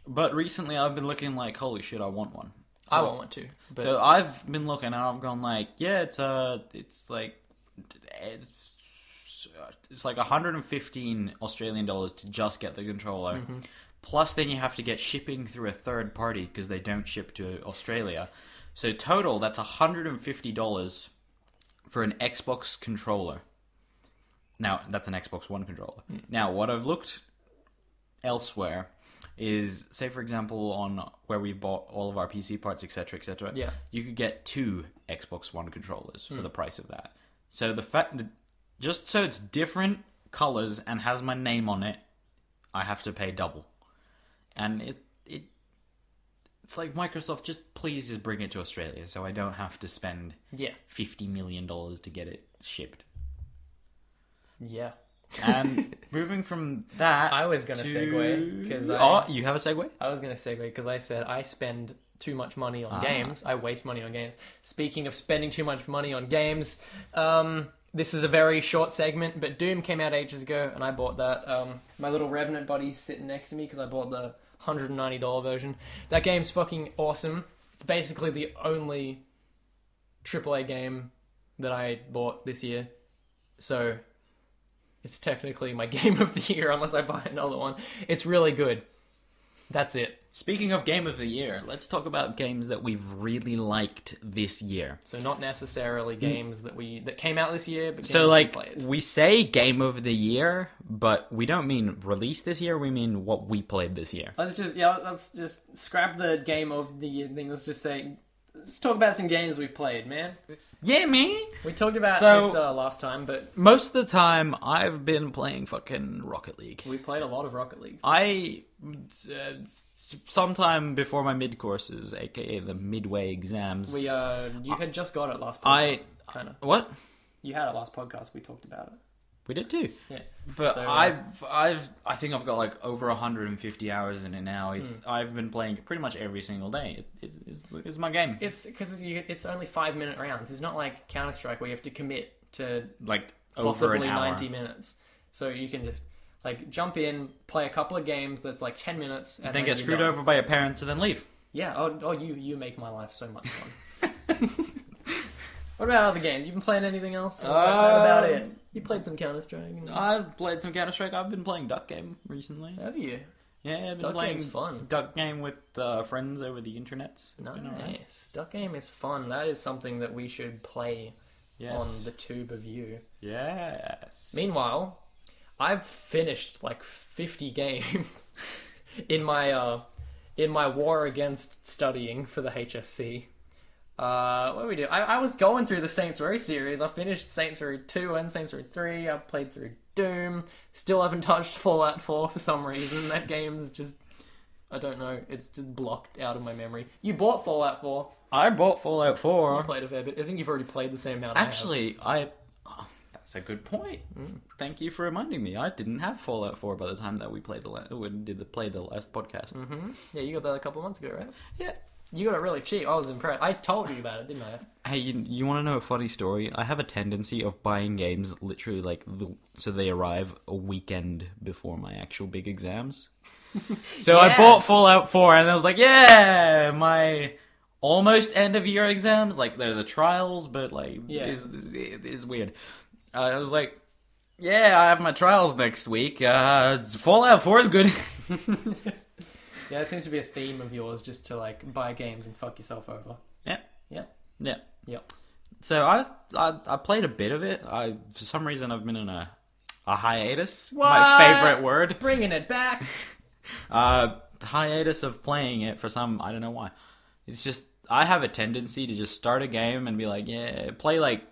But recently I've been looking like, holy shit, I want one. So, I want one too. But... So I've been looking and I've gone like, yeah, it's like 115 Australian dollars to just get the controller. Mm-hmm. Plus then you have to get shipping through a third party because they don't ship to Australia. So total, that's $150 for an Xbox controller. Now, that's an Xbox One controller. Mm. Now, what I've looked elsewhere is, say for example, on where we bought all of our PC parts, etc., etc. Yeah. You could get 2 Xbox One controllers for the price of that. So the fact that just so it's different colors and has my name on it, I have to pay double. And it's like, Microsoft, please just bring it to Australia so I don't have to spend $50 million to get it shipped. Yeah. And moving from that, I was going to segue because you have a segue? I was going to segue because I said I spend too much money on games. I waste money on games. Speaking of spending too much money on games, this is a very short segment, but Doom came out ages ago, and I bought that. My little Revenant buddy's sitting next to me because I bought the $190 version. That game's fucking awesome. It's basically the only AAA game that I bought this year. So it's technically my game of the year unless I buy another one. It's really good. That's it. Speaking of Game of the Year, let's talk about games that we've really liked this year. So not necessarily games that came out this year, but games we played. We say Game of the Year, but we don't mean released this year, we mean what we played this year. Let's just scrap the Game of the Year thing. Let's talk about some games we've played, man. Yeah, man. We talked about this last time, but... Most of the time, I've been playing fucking Rocket League. We've played a lot of Rocket League. Sometime before my mid-courses, aka the midway exams... You had just got it last podcast, kind of. What? You had it last podcast, we talked about it. We did too. Yeah. But I think I've got like over 150 hours in it now. I've been playing it pretty much every single day. It's my game. It's because it's only 5-minute rounds. It's not like Counter-Strike where you have to commit to like possibly over an hour. 90 minutes. So you can just like jump in, play a couple of games that's like 10 minutes, and then get screwed over by your parents and then leave. Yeah. Oh, you make my life so much fun. What about other games? You been playing anything else? That about it? You played some Counter-Strike? I've played some Counter-Strike. I've been playing Duck Game recently. Have you? Yeah, I've been Duck playing Game's fun. Duck Game with friends over the internet. It's been alright. Duck Game is fun. That is something that we should play on the tube of you. Yes. Meanwhile, I've finished like 50 games in my war against studying for the HSC. What do we do? I was going through the Saints Row series. I finished Saints Row 2 and Saints Row 3. I played through Doom. Still haven't touched Fallout 4 for some reason. That game's just... I don't know. It's just blocked out of my memory. You bought Fallout 4. I bought Fallout 4. You played a fair bit. I think you've already played the same amount Actually, that's a good point. Thank you for reminding me. I didn't have Fallout 4 by the time that we played the last podcast. Mm-hmm. Yeah, you got that a couple of months ago, right? Yeah. You got it really cheap. I was impressed. I told you about it, didn't I? Hey, you want to know a funny story? I have a tendency of buying games literally so they arrive a weekend before my actual big exams. So I bought Fallout 4 and I was like, yeah, my almost end of year exams, like they're the trials, but like it's weird. I was like, yeah, I have my trials next week. Fallout 4 is good. Yeah, it seems to be a theme of yours, just to like buy games and fuck yourself over. Yeah. Yeah. So I played a bit of it. For some reason I've been in a hiatus. What? My favorite word. Bringing it back. Hiatus of playing it for some, I don't know why. It's just, I have a tendency to just start a game and be like, yeah, play like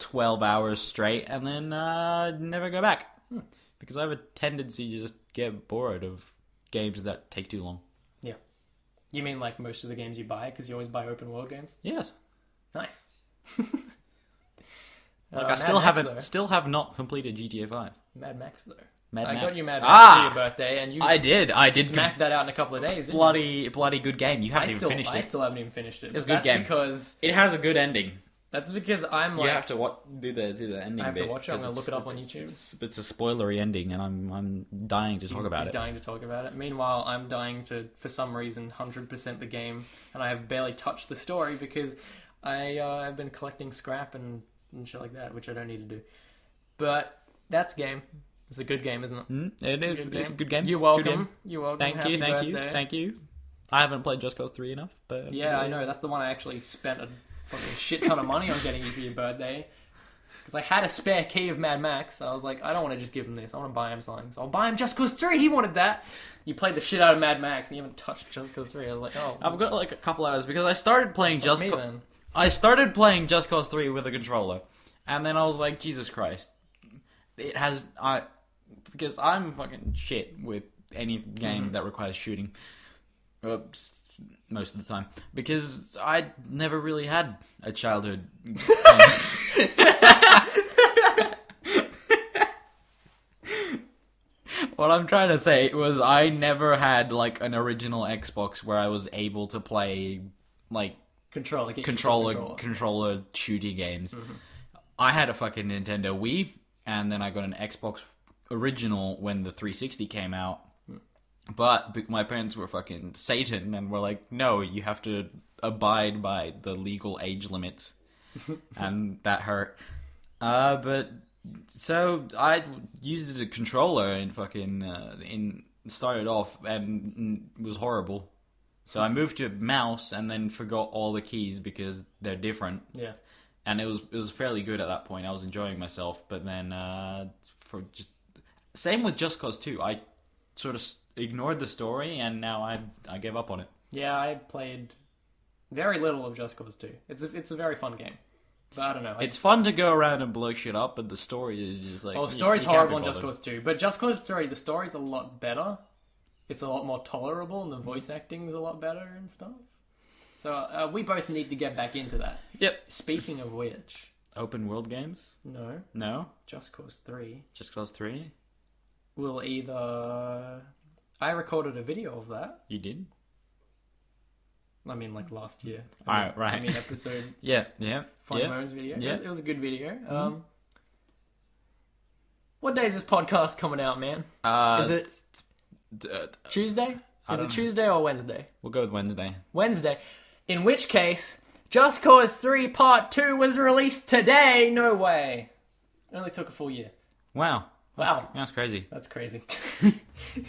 12 hours straight and then never go back. Because I have a tendency to just get bored of games that take too long. Yeah. You mean like most of the games you buy, because you always buy open world games? Yes. Nice. I still have not completed GTA 5. Mad Max though. I got you Mad Max for your birthday, and you I did smack that out in a couple of days. Bloody good game. You haven't even finished it. I still haven't even finished it. It's a good game because it has a good ending. That's because I'm like, you have to do the ending. I have bit to watch it. I'm gonna look it up on YouTube. It's a spoilery ending, and I'm dying to talk about it. He's dying to talk about it. Meanwhile, I'm dying to, for some reason, 100% the game, and I have barely touched the story because I've been collecting scrap and shit like that, which I don't need to do. But that's game. It's a good game, isn't it? It is a good game. You're welcome. Good game. You're welcome. Thank you. I haven't played Just Cause 3 enough, but yeah, I know. That's the one I actually spent a fucking shit ton of money on getting you for your birthday. Because I had a spare key of Mad Max. So I was like, I don't want to just give him this. I want to buy him something. So I'll buy him Just Cause 3. He wanted that. You played the shit out of Mad Max and you haven't touched Just Cause 3. I was like, oh. I've got like a couple hours because I started playing I started playing Just Cause 3 with a controller. And then I was like, Jesus Christ. Because I'm fucking shit with any game that requires shooting. Most of the time. Because I never really had a childhood. What I'm trying to say was I never had like an original Xbox where I was able to play like controller shooting games. Mm-hmm. I had a fucking Nintendo Wii, and then I got an Xbox original when the 360 came out. But my parents were fucking Satan and were like, no, you have to abide by the legal age limits. And that hurt. But so I used a controller and fucking started off and it was horrible. So I moved to a mouse and then forgot all the keys because they're different. Yeah. And it was fairly good at that point. I was enjoying myself. But then same with Just Cause 2. I sort of ignored the story, and now I gave up on it. Yeah, I played very little of Just Cause 2. It's a very fun game, but I don't know. It's fun to go around and blow shit up, but the story is just like... Oh, the story's horrible in Just Cause 2, but Just Cause 3, the story's a lot better. It's a lot more tolerable, and the voice acting's a lot better and stuff. So we both need to get back into that. Yep. Speaking of which... Open world games? No. Just Cause 3. Just Cause 3? Will either... I recorded a video of that. You did? I mean, like last year. Right. I mean, episode... yeah. Funny Moments video. Yeah. It was a good video. What day is this podcast coming out, man? Is it Tuesday? Is it Tuesday or Wednesday? We'll go with Wednesday. Wednesday. In which case, Just Cause 3 Part 2 was released today. No way. It only took a full year. Wow. Wow. That's crazy. That's crazy.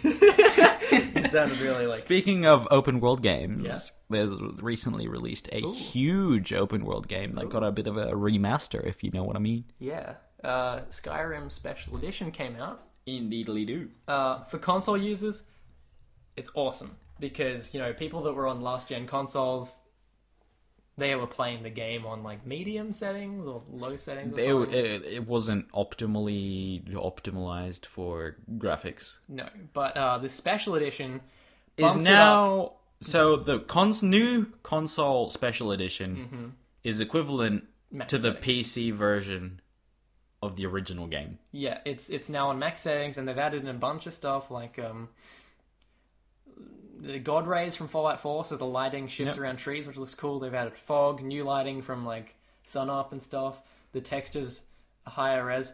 It sounded really like... Speaking of open world games, Yeah. there's recently released a huge open world game that got a bit of a remaster, if you know what I mean. Yeah. Skyrim Special Edition came out. Indeedly do. For console users, it's awesome. Because, people that were on last-gen consoles, they were playing the game on, like, medium settings or low settings or something. It wasn't optimally optimized for graphics. No, but the Special Edition Is bumps now... it up. So the new console Special Edition is equivalent Max to the settings. PC version of the original game. Yeah, it's now on max settings, and they've added in a bunch of stuff like the God rays from Fallout 4, so the lighting shifts around trees, which looks cool. They've added fog, new lighting from like sun up and stuff. The textures are higher res.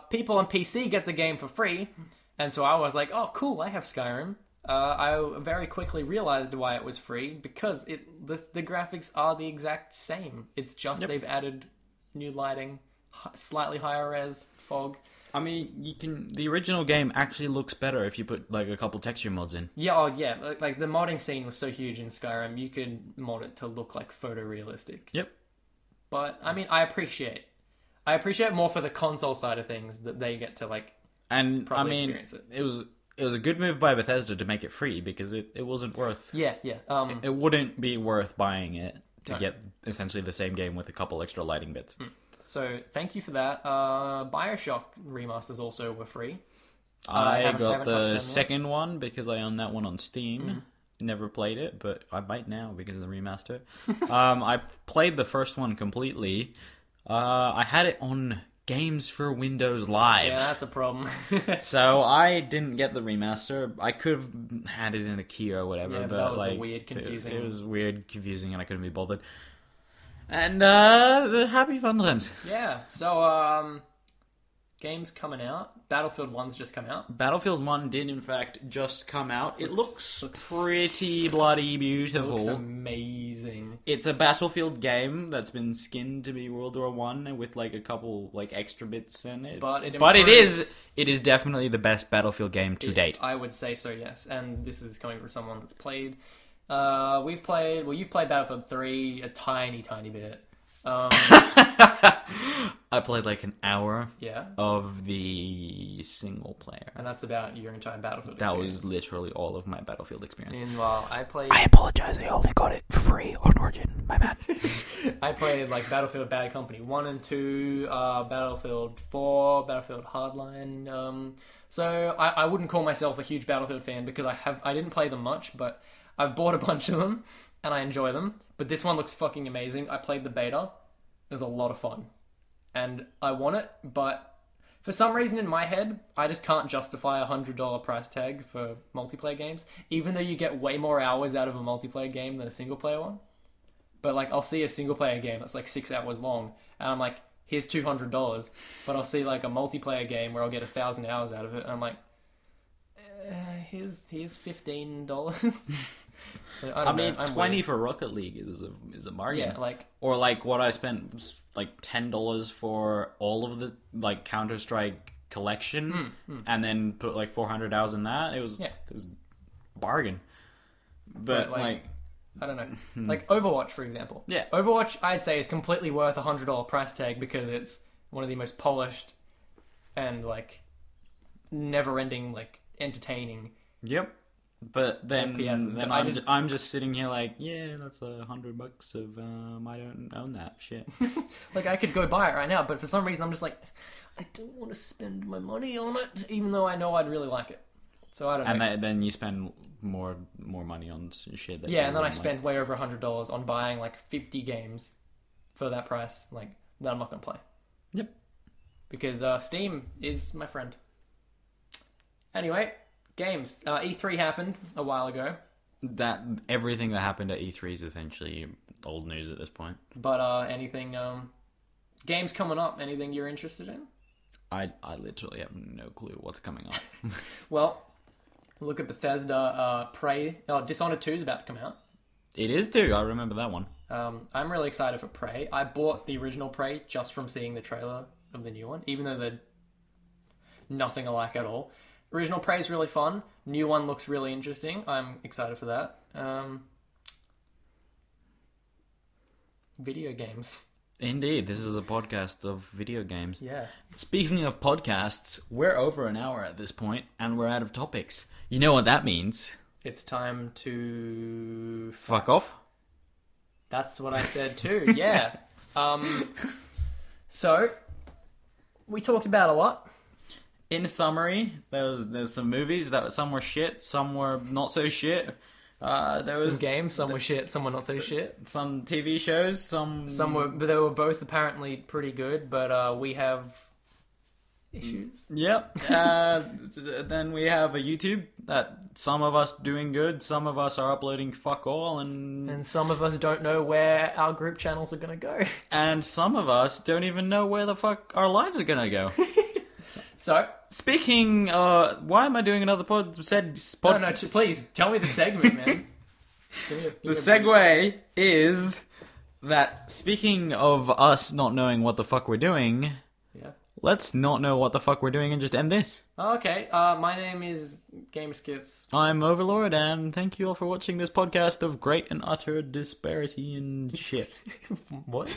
People on PC get the game for free, and so I was like, oh cool, I have Skyrim. I very quickly realized why it was free, because the graphics are the exact same. It's just they've added new lighting, slightly higher res, fog. I mean, the original game actually looks better if you put like a couple texture mods in. Yeah, oh yeah, like the modding scene was so huge in Skyrim, you could mod it to look like photorealistic. Yep. But I mean, I appreciate more for the console side of things that they get to like probably experience it. It was a good move by Bethesda to make it free, because it wasn't worth. Yeah. It wouldn't be worth buying it to get essentially the same game with a couple extra lighting bits. So thank you for that. BioShock remasters also were free. I got the second one because I own that one on Steam. Never played it, but I might now because of the remaster. I played the first one completely. I had it on Games for Windows Live. Yeah, that's a problem. So I didn't get the remaster. I could have had it in a key or whatever, Yeah, but that was like weird, confusing. It was weird, confusing, and I couldn't be bothered. And happy fun times. Yeah. So games coming out. Battlefield 1's just come out. Battlefield 1 did in fact just come out. It looks pretty bloody beautiful. Looks amazing. It's a Battlefield game that's been skinned to be World War One with like a couple like extra bits in it. But it is definitely the best Battlefield game to date. I would say so, yes. And this is coming from someone that's played. You've played Battlefield 3 a tiny bit. I played like an hour Yeah. of the single player. And that's about your entire Battlefield That experience. was literally all of my Battlefield experience. Meanwhile, I apologize, I only got it for free on Origin. My bad. I played like Battlefield Bad Company 1 and 2, Battlefield 4, Battlefield Hardline. So I wouldn't call myself a huge Battlefield fan because I didn't play them much, but I've bought a bunch of them and I enjoy them. But this one looks fucking amazing. I played the beta. It was a lot of fun. And I want it, but for some reason in my head, I just can't justify a $100 price tag for multiplayer games, even though you get way more hours out of a multiplayer game than a single player one. But like, I'll see a single player game that's like 6 hours long, and I'm like, here's $200. But I'll see like a multiplayer game where I'll get 1,000 hours out of it, and I'm like, here's $15. So, I mean, 20 for Rocket League is a bargain. Yeah, like, or like what I spent was like $10 for all of the like Counter-Strike collection, and then put like 400 hours in that. It was a bargain. But like I don't know, like Overwatch for example. Yeah, Overwatch I'd say is completely worth $100 price tag because it's one of the most polished and like never-ending, like entertaining. Yep. But then, FPSs. I'm just sitting here like, yeah, that's $100 of I don't own that shit. Like I could go buy it right now, but for some reason I'm just like, I don't want to spend my money on it, even though I know I'd really like it. So I don't know. And then you spend more money on shit. That and then I spend way over $100 on buying like 50 games for that price, like that I'm not gonna play. Yep. Because Steam is my friend. Anyway. Games. E3 happened a while ago. Everything that happened at E3 is essentially old news at this point. But anything, games coming up, anything you're interested in? I literally have no clue what's coming up. Well, look at Bethesda, Prey. Dishonored 2 is about to come out. It is too, I remember that one. I'm really excited for Prey. I bought the original Prey just from seeing the trailer of the new one, even though nothing alike at all. Original Prey is really fun. New one looks really interesting. I'm excited for that. Video games. Indeed, this is a podcast of video games. Yeah. Speaking of podcasts, we're over an hour at this point, and we're out of topics. You know what that means? It's time to... Fuck off? That's what I said too, yeah. So, we talked about a lot. In summary, there's some movies that some were shit, some were not so shit. There was some games, some were shit, some were not so shit. Some TV shows, some were, but they were both apparently pretty good. But we have issues. Yep. Then we have a YouTube that some of us doing good, some of us are uploading fuck all, and some of us don't know where our group channels are gonna go, and some of us don't even know where the fuck our lives are gonna go. So, speaking, why am I doing another pod? No, please, tell me the segment, man. The segue is that, speaking of us not knowing what the fuck we're doing, let's not know what the fuck we're doing and just end this. Okay, my name is Gamerskits. I'm Overlord, and thank you all for watching this podcast of great and utter disparity and shit. What?